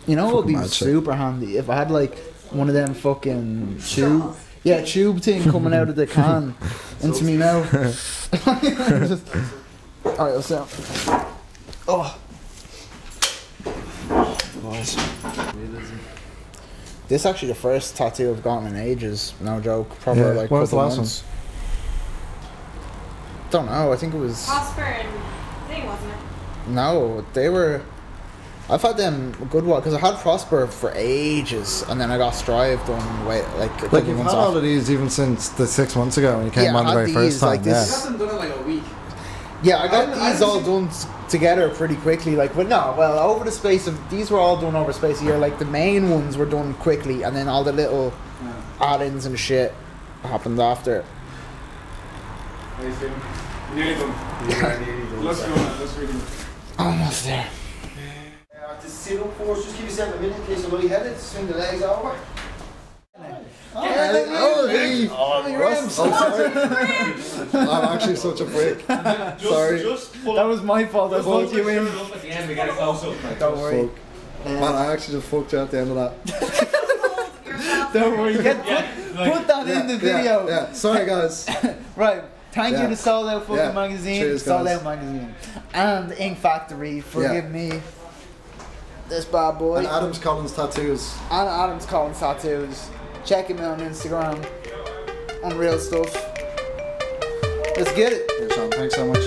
Speaker 3: You know what would be
Speaker 2: Fucking mad shit.
Speaker 3: super handy? If I had like one of them fucking tube thing coming out of the can into me mouth. Just, alright, I'll sound. Oh. Boys. This is actually the first tattoo I've gotten in ages, no joke. Probably
Speaker 2: Yeah,
Speaker 3: like
Speaker 2: when was the
Speaker 3: couple
Speaker 2: last
Speaker 3: months. Don't know, I think it was
Speaker 4: Prosper and thing, wasn't it?
Speaker 3: no, they were I've had them a good while because I had Prosper for ages and then I got Strive done like a
Speaker 2: Like
Speaker 3: couple
Speaker 2: you've
Speaker 3: months
Speaker 2: had all
Speaker 3: off.
Speaker 2: of these even since the 6 months ago when you came
Speaker 3: Yeah,
Speaker 2: on
Speaker 3: I
Speaker 2: the
Speaker 3: had
Speaker 2: very first
Speaker 3: these,
Speaker 2: time.
Speaker 3: like this.
Speaker 6: You haven't done it like a week.
Speaker 3: Yeah, I got
Speaker 6: I
Speaker 3: these all
Speaker 6: haven't
Speaker 3: done together pretty quickly. Like, but no, well, over the space of these were all done over the space of a year. Like the main ones were done quickly, and then all the little add-ins and shit happened after.
Speaker 6: Nice doing. Nearly done. Let's go, man. Let's really.
Speaker 3: Almost there.
Speaker 5: Just sit up for us, just give yourself a minute in case you're lightheaded, swing the legs over.
Speaker 2: I'm actually such a prick. Sorry.
Speaker 3: That was my fault. I brought you in.
Speaker 8: At the end, we get a close up.
Speaker 3: Don't worry.
Speaker 2: Man, I actually just fucked you at the end of that.
Speaker 3: Don't worry. Put that in the video.
Speaker 2: Yeah. Sorry, guys.
Speaker 3: Right. Thank you to Sold Out fucking
Speaker 2: Yeah.
Speaker 3: magazine,
Speaker 2: Cheers,
Speaker 3: Sold
Speaker 2: guys.
Speaker 3: Out magazine, and Ink Factory for giving me this bad boy.
Speaker 2: And Adams Collins tattoos.
Speaker 3: And Adams Collins tattoos. Check him out on Instagram. Unreal stuff. Let's get it.
Speaker 2: Yeah, Sean, thanks so much.